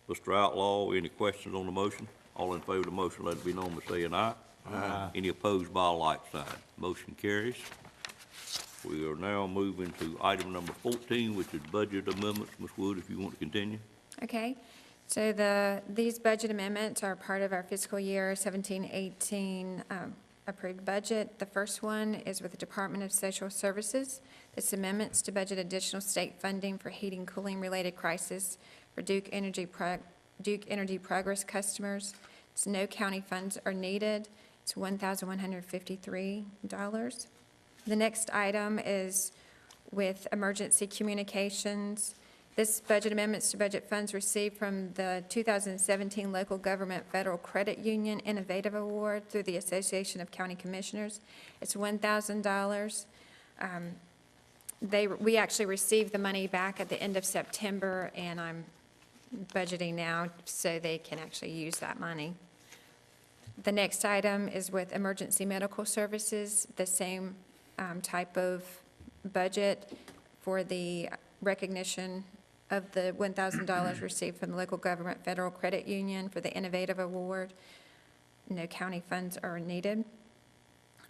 Speaker 1: Mr. Outlaw. Any questions on the motion? All in favor of the motion, let it be known by saying aye. Aye. Any opposed by a like sign? Motion carries. We are now moving to item number 14, which is budget amendments. Ms. Wood, if you want to continue.
Speaker 10: Okay, so these budget amendments are part of our fiscal year 17-18 approved budget. The first one is with the Department of Social Services. This amendments to budget additional state funding for heating, cooling related crisis for Duke Energy Progress customers. It's no county funds are needed. It's $1,153. The next item is with Emergency Communications. This budget amendments to budget funds received from the 2017 Local Government Federal Credit Union Innovative Award through the Association of County Commissioners. It's $1,000. We actually received the money back at the end of September, and I'm budgeting now so they can actually use that money. The next item is with Emergency Medical Services, the same type of budget for the recognition of the $1,000 received from the local government federal credit union for the Innovative Award. No county funds are needed.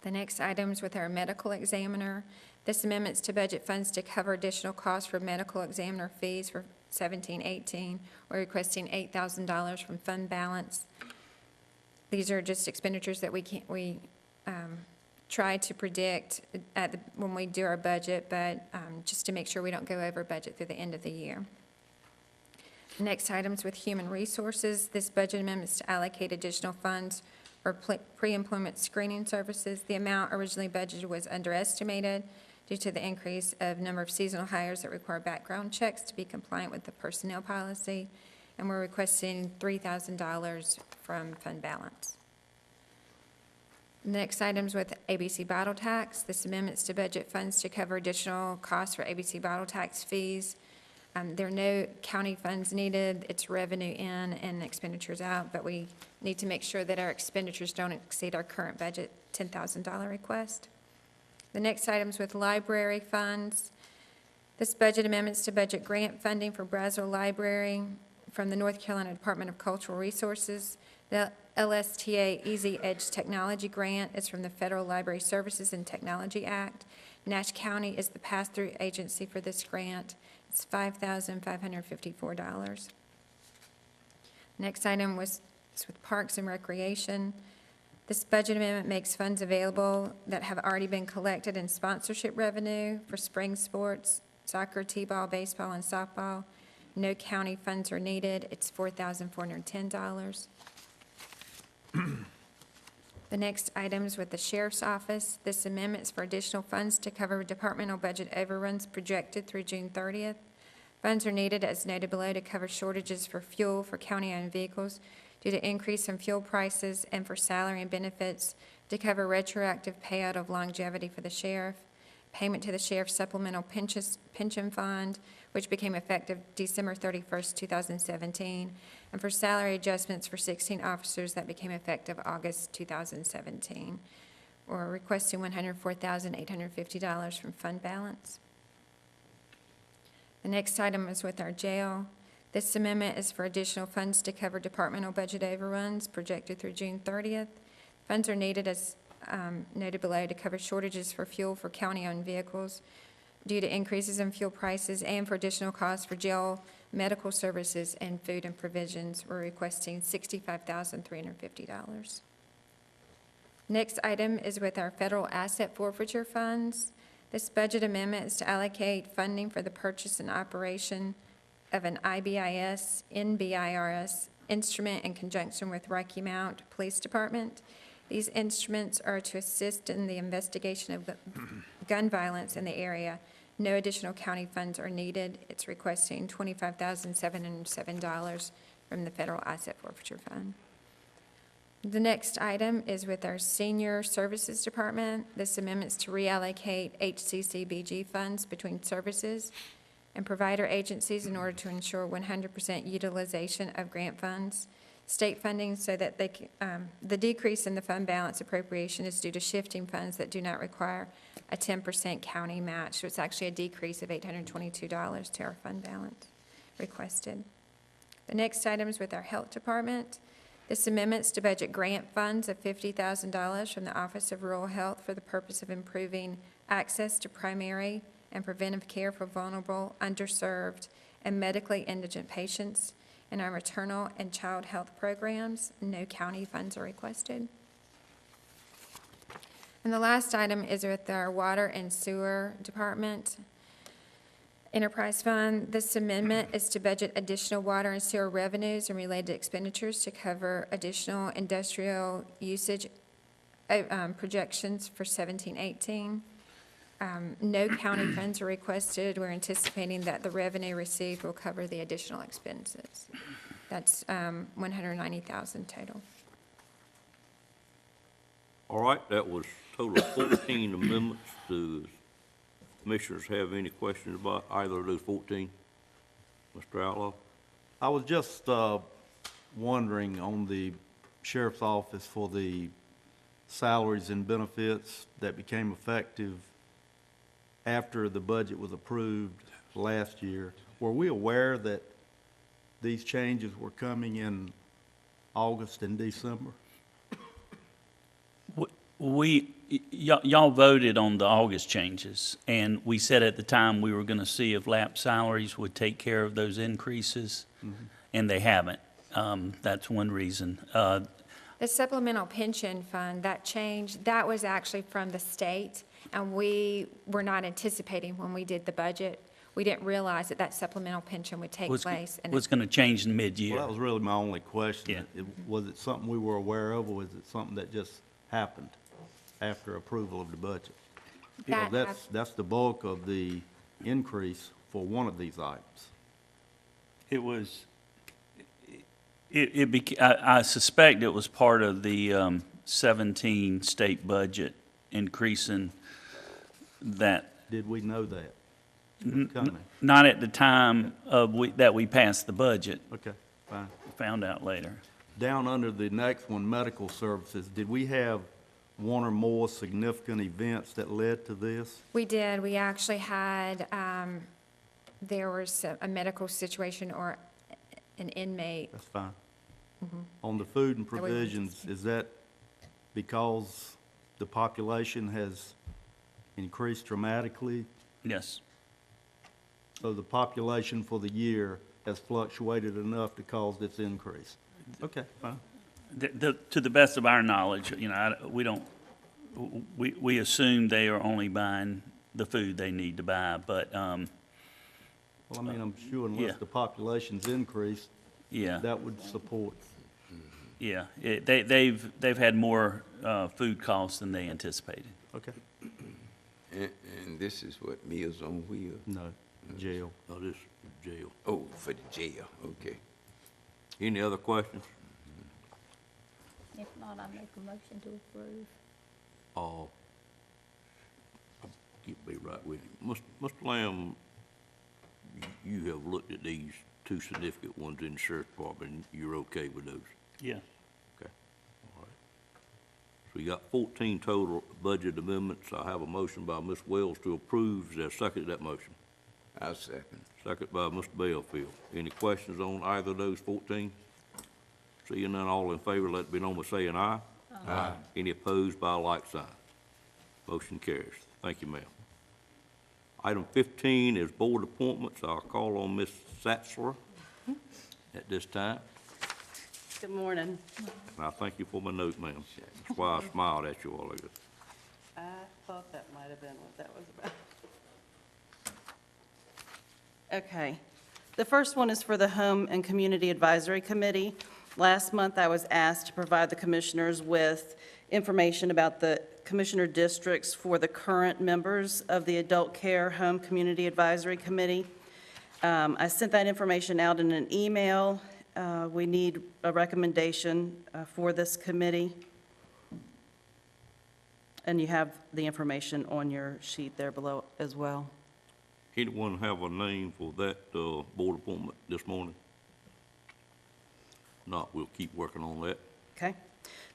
Speaker 10: The next item is with our medical examiner. This amendment's to budget funds to cover additional costs for medical examiner fees for 17-18. We're requesting $8,000 from fund balance. These are just expenditures that we try to predict when we do our budget, but just to make sure we don't go over budget through the end of the year. The next item's with human resources. This budget amendment is to allocate additional funds for pre-employment screening services. The amount originally budgeted was underestimated due to the increase of number of seasonal hires that require background checks to be compliant with the personnel policy, and we're requesting $3,000 from fund balance. Next item's with ABC bottle tax. This amendment's to budget funds to cover additional costs for ABC bottle tax fees. There are no county funds needed. It's revenue in and expenditures out, but we need to make sure that our expenditures don't exceed our current budget $10,000 request. The next item's with library funds. This budget amendment's to budget grant funding for Brazel Library from the North Carolina Department of Cultural Resources. The LSTA Easy Edge Technology Grant is from the Federal Library Services and Technology Act. Nash County is the pass-through agency for this grant. It's $5,554. Next item is with Parks and Recreation. This budget amendment makes funds available that have already been collected in sponsorship revenue for spring sports, soccer, t-ball, baseball, and softball. No county funds are needed. It's $4,410. The next item is with the Sheriff's Office. This amendment is for additional funds to cover departmental budget overruns projected through June 30th. Funds are needed, as noted below, to cover shortages for fuel for county-owned vehicles due to increase in fuel prices, and for salary and benefits to cover retroactive payout of longevity for the sheriff, payment to the sheriff's supplemental pension fund, which became effective December 31st, 2017, and for salary adjustments for 16 officers that became effective August 2017. We're requesting $104,850 from fund balance. The next item is with our jail. This amendment is for additional funds to cover departmental budget overruns projected through June 30th. Funds are needed, as noted below, to cover shortages for fuel for county-owned vehicles due to increases in fuel prices, and for additional costs for jail medical services and food and provisions. We're requesting $65,350. Next item is with our federal asset forfeiture funds. This budget amendment is to allocate funding for the purchase and operation of an IBIS, NBIRS instrument in conjunction with Rocky Mount Police Department. These instruments are to assist in the investigation of gun violence in the area. No additional county funds are needed. It's requesting $25,707 from the Federal Asset Forfeiture Fund. The next item is with our Senior Services Department. This amendment is to reallocate HCCBG funds between services and provider agencies in order to ensure 100% utilization of grant funds. State funding, so that they the decrease in the fund balance appropriation is due to shifting funds that do not require a 10% county match. So it's actually a decrease of $822 to our fund balance requested. The next item is with our Health Department. This amendment is to budget grant funds of $50,000 from the Office of Rural Health for the purpose of improving access to primary and preventive care for vulnerable, underserved, and medically indigent patients in our maternal and child health programs. No county funds are requested. And the last item is with our Water and Sewer Department Enterprise Fund. This amendment is to budget additional water and sewer revenues and related expenditures to cover additional industrial usage projections for 17-18. No county funds are requested. We're anticipating that the revenue received will cover the additional expenses. That's $190,000 total.
Speaker 1: All right, that was total of 14 amendments. Do commissioners have any questions about either of those 14? Mr. Outlaw?
Speaker 3: I was just wondering on the sheriff's office for the salaries and benefits that became effective after the budget was approved last year. were we aware that these changes were coming in August and December?
Speaker 7: Y'all voted on the August changes, and we said at the time we were going to see if lap salaries would take care of those increases, and they haven't. That's one reason.
Speaker 10: The supplemental pension fund, that change, that was actually from the state, and we were not anticipating when we did the budget. We didn't realize that that supplemental pension would take place. And
Speaker 7: Was going to change in mid-year.
Speaker 3: Well, that was really my only question.
Speaker 7: Yeah.
Speaker 3: Was it something we were aware of, or was it something that just happened after approval of the budget? Because that's the bulk of the increase for one of these items.
Speaker 7: It was, I suspect it was part of the 17 state budget increasing that.
Speaker 3: Did we know that? It was coming?
Speaker 7: Not at the time that we passed the budget.
Speaker 3: Okay, fine.
Speaker 7: Found out later.
Speaker 3: Down under the next one, medical services, did we have one or more significant events that led to this?
Speaker 10: we did, we actually had, there was a medical situation or an inmate.
Speaker 3: That's fine. On the food and
Speaker 10: we were
Speaker 3: provisions, is that because the population has increased dramatically?
Speaker 7: Yes.
Speaker 3: So the population for the year has fluctuated enough to cause this increase? Okay, fine.
Speaker 7: To the best of our knowledge, we assume they are only buying the food they need to buy, but,
Speaker 3: Well, I mean, I'm sure unless
Speaker 7: yeah.
Speaker 3: the population's increased,
Speaker 7: yeah.
Speaker 3: that would support.
Speaker 7: Yeah, they've had more food costs than they anticipated.
Speaker 3: Okay.
Speaker 5: And this is what, Meals on Wheels?
Speaker 3: No, jail.
Speaker 1: No, this is jail.
Speaker 5: Oh, for the jail, okay.
Speaker 1: Any other questions?
Speaker 12: If not, I make a motion to approve.
Speaker 1: Get me right with you. Mr. Lamb, you have looked at these two significant ones in the sheriff's department, and you're okay with those?
Speaker 7: Yeah.
Speaker 1: Okay, all right. So you got 14 total budget amendments. I have a motion by Ms. Wells to approve. Is there a second to that motion?
Speaker 5: I'll second.
Speaker 1: Second by Mr. Bellfield. Any questions on either of those 14? Seeing none, all in favor, let it be known by saying aye. Aye. Any opposed by a like sign? Motion carries. Thank you, ma'am. Item 15 is board appointments. I'll call on Ms. Satzler at this time.
Speaker 13: Good morning.
Speaker 1: And I thank you for my note, ma'am. That's why I smiled at you all ago.
Speaker 13: I thought that might have been what that was about. Okay. The first one is for the Home and Community Advisory Committee. Last month, I was asked to provide the commissioners with information about the commissioner districts for the current members of the Adult Care Home Community Advisory Committee. I sent that information out in an email. We need a recommendation for this committee. And you have the information on your sheet there below as well.
Speaker 1: Anyone have a name for that board appointment this morning? Not, we'll keep working on that.
Speaker 13: Okay.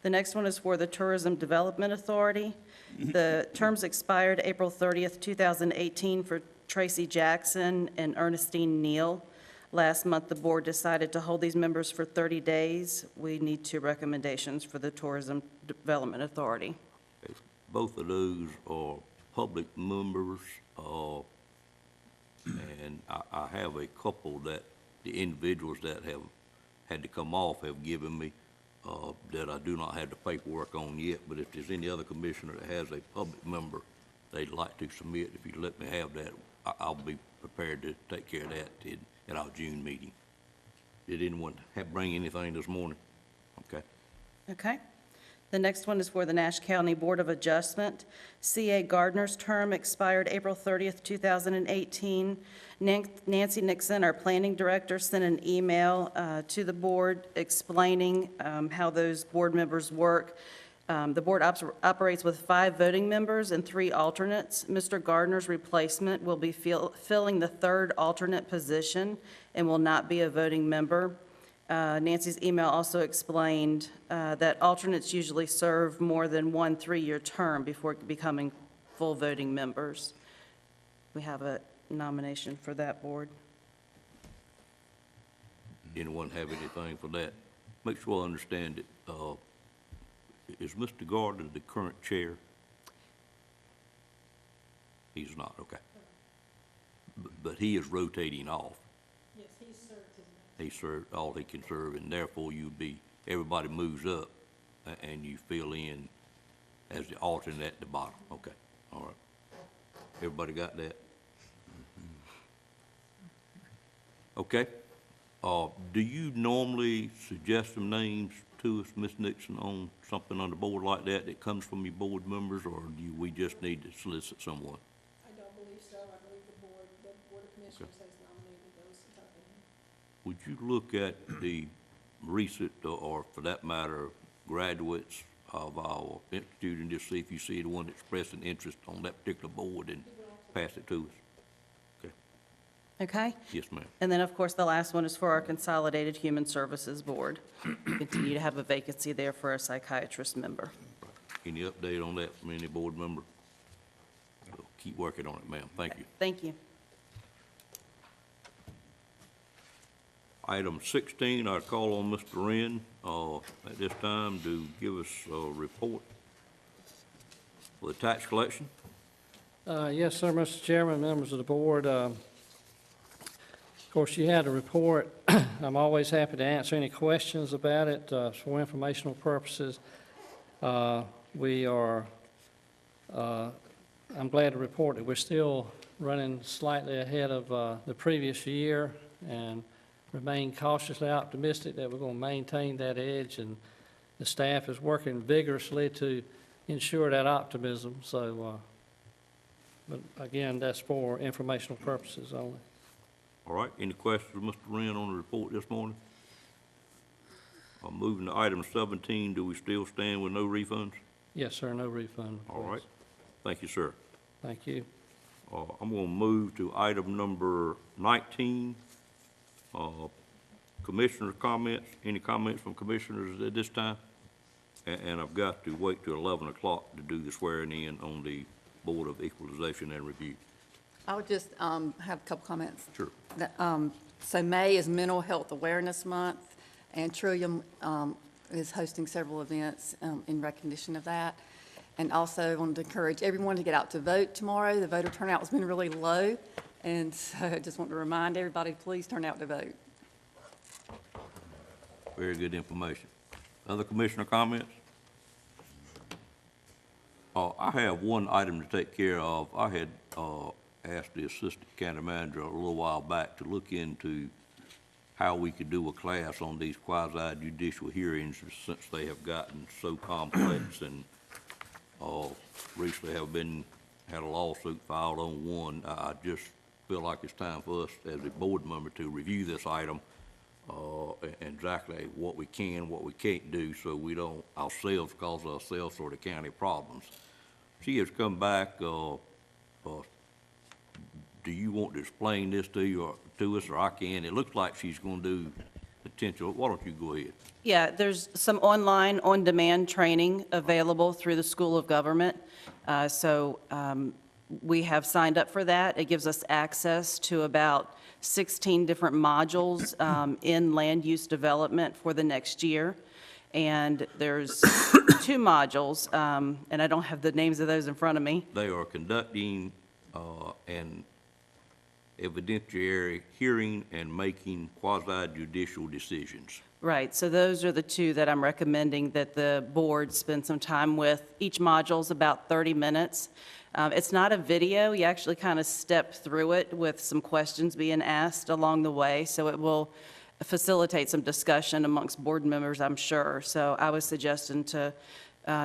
Speaker 13: The next one is for the Tourism Development Authority. The terms expired April 30th, 2018 for Tracy Jackson and Ernestine Neal. Last month, the board decided to hold these members for 30 days. We need 2 recommendations for the Tourism Development Authority.
Speaker 1: Okay. Both of those are public members, and I have a couple that the individuals that have had to come off have given me that I do not have the paperwork on yet, but if there's any other commissioner that has a public member they'd like to submit, if you let me have that, I'll be prepared to take care of that at our June meeting. Did anyone bring anything this morning? Okay.
Speaker 13: Okay. The next one is for the Nash County Board of Adjustment. C.A. Gardner's term expired April 30th, 2018. Nancy Nixon, our planning director, sent an email to the board explaining how those board members work. The board operates with 5 voting members and 3 alternates. Mr. Gardner's replacement will be filling the 3rd alternate position and will not be a voting member. Nancy's email also explained that alternates usually serve more than 1 3-year term before becoming full voting members. We have a nomination for that board.
Speaker 1: anyone have anything for that? Make sure I understand it. Is Mr. Gardner the current chair? He's not, okay. But he is rotating off.
Speaker 4: Yes, he's served his
Speaker 1: He served all he can serve, and therefore everybody moves up, and you fill in as the alternate at the bottom. Okay, all right. Everybody got that? Okay. Do you normally suggest some names to us, Ms. Nixon, on something on the board like that comes from your board members, or we just need to solicit someone?
Speaker 4: I don't believe so. I believe the Board of Commissioners has nominated those type of.
Speaker 1: Would you look at the recent, or for that matter, graduates of our institute and just see if you see the one expressing interest on that particular board and pass it to us?
Speaker 13: Okay?
Speaker 1: Yes, ma'am.
Speaker 13: And then, of course, the last one is for our Consolidated Human Services Board. We continue to have a vacancy there for a psychiatrist member.
Speaker 1: Any update on that from any board member? We'll keep working on it, ma'am. Thank you.
Speaker 13: Thank you.
Speaker 1: Item 16, I call on Mr. Wren at this time to give us a report for the tax collection.
Speaker 14: Yes, sir, Mr. Chairman, members of the board. Of course, you had a report. I'm always happy to answer any questions about it for informational purposes. I'm glad to report that we're still running slightly ahead of the previous year and remain cautiously optimistic that we're going to maintain that edge, and the staff is working vigorously to ensure that optimism. So, but again, that's for informational purposes only.
Speaker 1: All right, any questions of Mr. Wren on the report this morning? Moving to item 17, do we still stand with no refunds?
Speaker 14: Yes, sir, no refund.
Speaker 1: All right, thank you, sir.
Speaker 14: Thank you.
Speaker 1: I'm going to move to item number 19, commissioner comments. Any comments from commissioners at this time? And I've got to wait till 11 o'clock to do the swearing in on the Board of Equalization and Review.
Speaker 2: I would just have a couple comments.
Speaker 1: Sure.
Speaker 2: So May is Mental Health Awareness Month, and Trillium is hosting several events in recognition of that. And also wanted to encourage everyone to get out to vote tomorrow. The voter turnout has been really low, and so I just want to remind everybody, please turn out to vote.
Speaker 1: Very good information. Other commissioner comments? I have one item to take care of. I had asked the assistant county manager a little while back to look into how we could do a class on these quasi-judicial hearings since they have gotten so complex and recently had a lawsuit filed on one. I just feel like it's time for us as a board member to review this item exactly what we can, what we can't do, so we don't ourselves cause ourselves sort of county problems. She has come back. Do you want to explain this to us, or I can? It looks like she's going to do potential. Why don't you go ahead?
Speaker 13: Yeah, there's some online, on-demand training available through the School of Government. We have signed up for that. It gives us access to about 16 different modules in land use development for the next year. And there's 2 modules, and I don't have the names of those in front of me.
Speaker 1: They are conducting an evidentiary hearing and making quasi-judicial decisions.
Speaker 13: Right, so those are the 2 that I'm recommending that the board spend some time with. Each module's about 30 minutes. It's not a video. You actually kind of step through it with some questions being asked along the way, so it will facilitate some discussion amongst board members, I'm sure. So I was suggesting to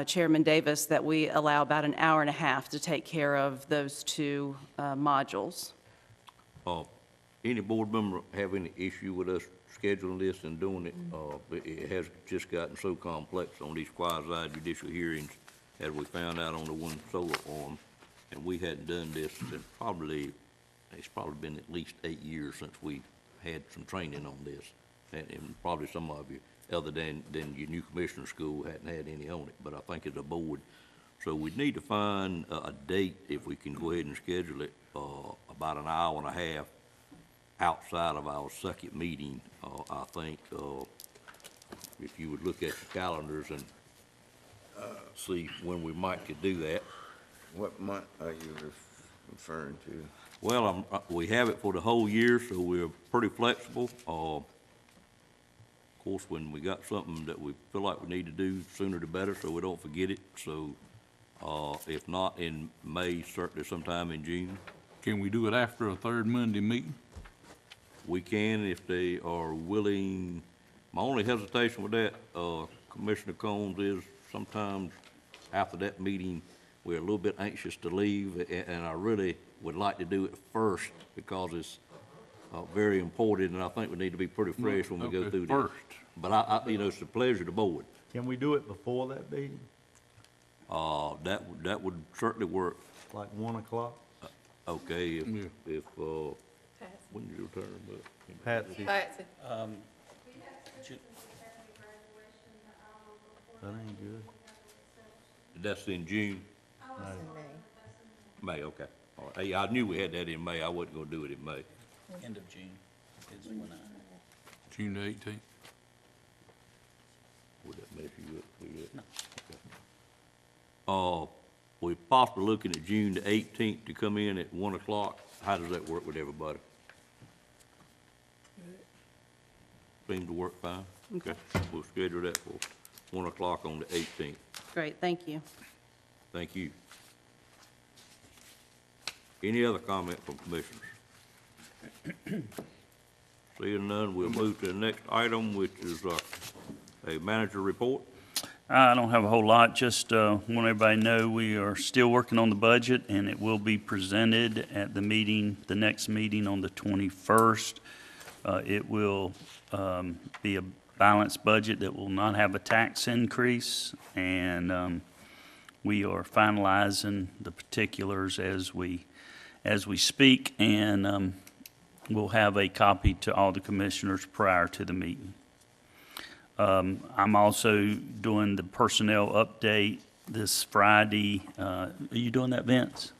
Speaker 13: Chairman Davis that we allow about an hour and a half to take care of those 2 modules.
Speaker 1: Any board member have any issue with us scheduling this and doing it? It has just gotten so complex on these quasi-judicial hearings, as we found out on the one solar farm, and we hadn't done this since it's probably been at least 8 years since we had some training on this, and probably some of you, other than your new commissioner school, hadn't had any on it, but I think as a board. So we need to find a date, if we can go ahead and schedule it, about an hour and a half, outside of our second meeting, I think, if you would look at your calendars and, see when we might could do that.
Speaker 5: What month are you referring to?
Speaker 1: Well, we have it for the whole year, so we're pretty flexible. Of course, when we got something that we feel like we need to do, sooner the better, so we don't forget it. So, if not in May, certainly sometime in June.
Speaker 6: Can we do it after a third Monday meeting?
Speaker 1: We can if they are willing. My only hesitation with that, Commissioner Combs, is sometimes after that meeting, we're a little bit anxious to leave, and I really would like to do it first because it's very important, and I think we need to be pretty fresh when we go
Speaker 6: Okay,
Speaker 1: through this.
Speaker 6: first.
Speaker 1: But I, it's a pleasure to the board.
Speaker 3: Can we do it before that meeting,
Speaker 1: That would certainly work.
Speaker 3: like 1 o'clock?
Speaker 1: Okay,
Speaker 6: Yeah.
Speaker 1: if, when's your turn, but.
Speaker 3: Patsy,
Speaker 2: Patsy.
Speaker 3: that ain't good.
Speaker 1: That's in June? May, okay. All right. Hey, I knew we had that in May. I wasn't gonna do it in May.
Speaker 7: End of June is when I.
Speaker 6: June the 18th?
Speaker 1: Would that mess you up? No. Okay. We're possibly looking at June the 18th to come in at 1 o'clock. How does that work with everybody? Seem to work fine? Okay. We'll schedule that for 1 o'clock on the 18th.
Speaker 13: Great, thank you.
Speaker 1: Thank you. Any other comment from commissioners? Seeing none, we'll move to the next item, which is a manager report.
Speaker 7: I don't have a whole lot, just want everybody to know we are still working on the budget, and it will be presented at the meeting, the next meeting on the 21st. It will be a balanced budget that will not have a tax increase, and we are finalizing the particulars as we speak, and we'll have a copy to all the commissioners prior to the meeting. I'm also doing the personnel update this Friday. Are you doing that, Vince?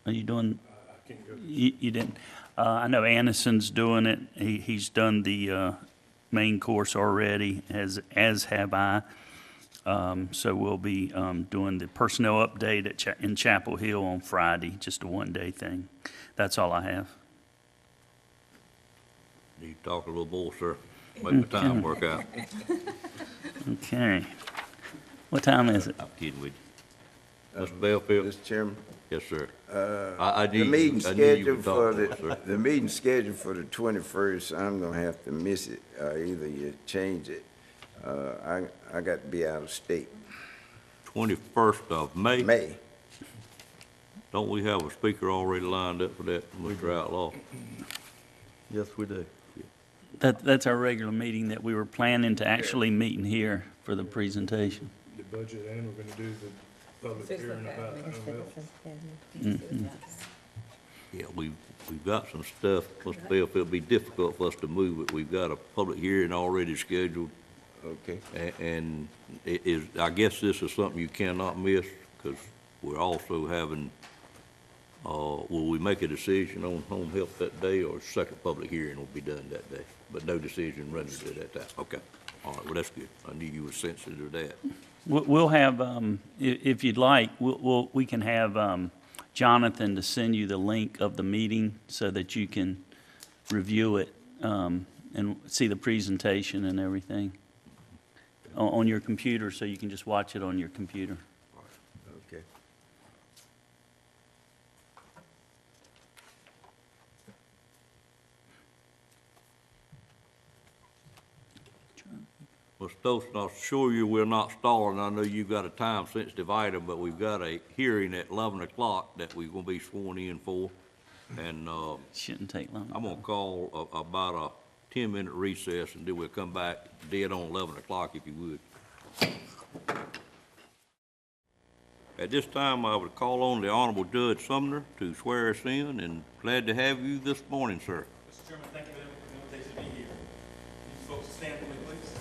Speaker 7: Are you doing?
Speaker 8: I can't go.
Speaker 7: You didn't? I know Anderson's doing it. He's done the main course already, as have I. So we'll be doing the personnel update in Chapel Hill on Friday, just a one-day thing. That's all I have.
Speaker 1: Need to talk a little more, sir. Make the time work out.
Speaker 7: Okay. What time is it?
Speaker 1: I'm kidding with you. Mr. Bellfield?
Speaker 5: Mr. Chairman?
Speaker 1: Yes, sir. I
Speaker 5: The
Speaker 1: knew
Speaker 5: meeting
Speaker 1: I knew you
Speaker 5: scheduled
Speaker 1: would
Speaker 5: for
Speaker 1: talk about it, sir.
Speaker 5: the meeting scheduled for the 21st, I'm gonna have to miss it. Either you change it, I got to be out of state.
Speaker 1: 21st of May?
Speaker 5: May.
Speaker 1: Don't we have a speaker already lined up for that, Mr. Outlaw?
Speaker 3: Yes, we do.
Speaker 7: That's our regular meeting that we were planning to actually meet in here for the presentation.
Speaker 8: The budget, and we're gonna do the public hearing about home health.
Speaker 1: Yeah, we've got some stuff, Mr. Bellfield, it'll be difficult for us to move it. We've got a public hearing already scheduled.
Speaker 5: Okay.
Speaker 1: And it is, I guess this is something you cannot miss, because we're also having, will we make a decision on home health that day, or a second public hearing will be done that day? But no decision rendered at that time. Okay. All right, well, that's good. I knew you were sensitive to that.
Speaker 7: We'll have, if you'd like, we can have Jonathan to send you the link of the meeting so that you can review it and see the presentation and everything on your computer, so you can just watch it on your computer.
Speaker 5: Okay.
Speaker 1: Well, Stokes, I assure you we're not stalling. I know you've got a time-sensitive item, but we've got a hearing at 11 o'clock that we're gonna be sworn in for. And,
Speaker 7: Shouldn't take long.
Speaker 1: I'm gonna call about a 10-minute recess, and then we'll come back dead on 11 o'clock if you would. At this time, I would call on the Honorable Judge Sumner to swear us in, and glad to have you this morning, sir.
Speaker 15: Mr. Chairman, thank you for the invitation to be here. You folks stand for me, please.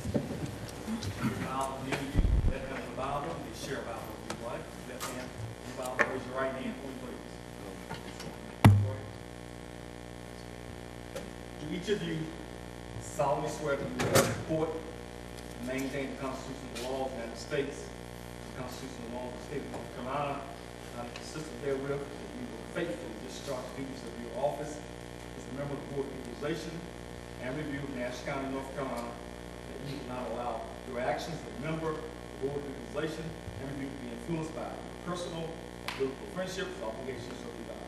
Speaker 15: Your Bible, near you, left hand on the Bible, you share a Bible if you like. Left hand on the Bible, raise your right hand for me, please. Do each of you solemnly swear that you will support and maintain the Constitution and the laws of the United States, the Constitution and the laws of the state of North Carolina, and consistent therewith, that you will faithfully discharge the duties of your office as a member of the Board of Equalization and Review of Nash County, North Carolina, that you will not allow your actions as a member of the Board of Equalization and Review to be influenced by personal or political friendships or obligations of the God.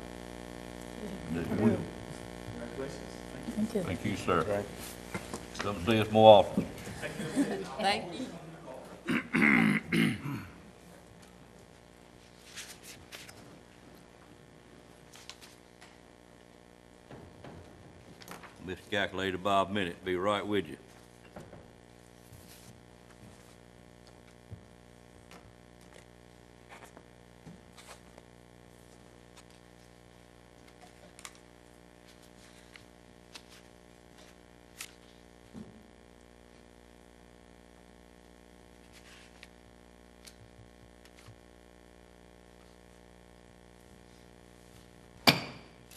Speaker 15: Congratulations. Thank you.
Speaker 1: Thank you, sir. Come see us more often.
Speaker 2: Thank you.
Speaker 1: Miscalculated by a minute, be right with you.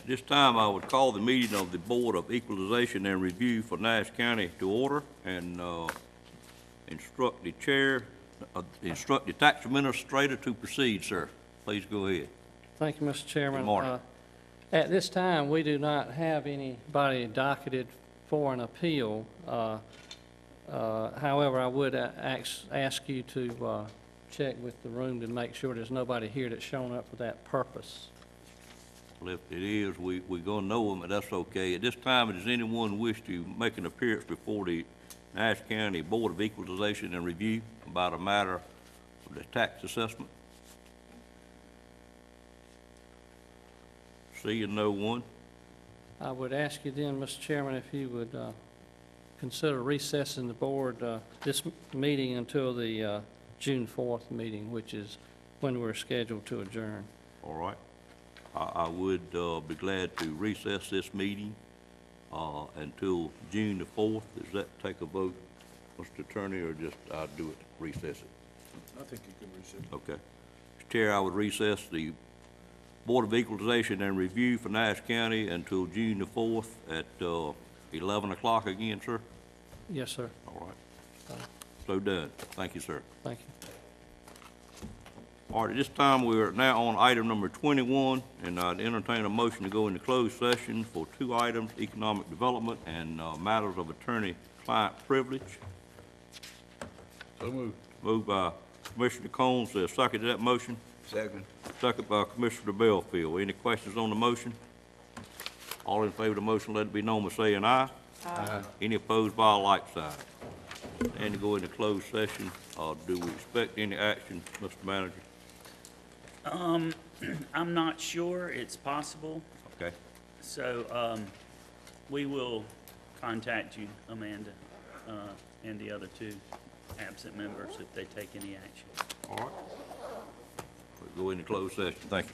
Speaker 1: This time, I would call the meeting of the Board of Equalization and Review for Nash County to order and instruct the chair, instruct the tax administrator to proceed, sir. Please go ahead.
Speaker 14: Thank you, Mr. Chairman.
Speaker 1: Good morning.
Speaker 14: At this time, we do not have anybody docketed for an appeal. However, I would ask you to check with the room to make sure there's nobody here that's shown up for that purpose.
Speaker 1: Well, if it is, we're gonna know them, but that's okay. At this time, does anyone wish to make an appearance before the Nash County Board of Equalization and Review about a matter of the tax assessment? Seeing no one,
Speaker 14: I would ask you then, Mr. Chairman, if you would consider recessing the board, this meeting until the June 4th meeting, which is when we're scheduled to adjourn.
Speaker 1: all right? I would be glad to recess this meeting until June the 4th. Does that take a vote, Mr. Attorney, or just I'll do it, recess it?
Speaker 8: I think you can recess.
Speaker 1: Okay. Mr. Chair, I would recess the Board of Equalization and Review for Nash County until June the 4th at 11 o'clock again, sir?
Speaker 14: Yes, sir.
Speaker 1: All right. So done. Thank you, sir.
Speaker 14: Thank you.
Speaker 1: All right, at this time, we're now on item number 21, and I'd entertain a motion to go into closed session for two items, economic development and matters of attorney-client privilege.
Speaker 6: So moved.
Speaker 1: Moved by Commissioner Combs, second to that motion.
Speaker 5: Second.
Speaker 1: Second by Commissioner Belfield. Any questions on the motion? All in favor of the motion, let it be known by saying aye. Aye. Any opposed by a like sign. And to go into closed session, do we expect any action, Mr. Manager?
Speaker 7: I'm not sure. It's possible.
Speaker 1: Okay.
Speaker 7: So, we will contact you, Amanda, and the other two absent members if they take any action.
Speaker 1: All right. We'll go into closed session. Thank you.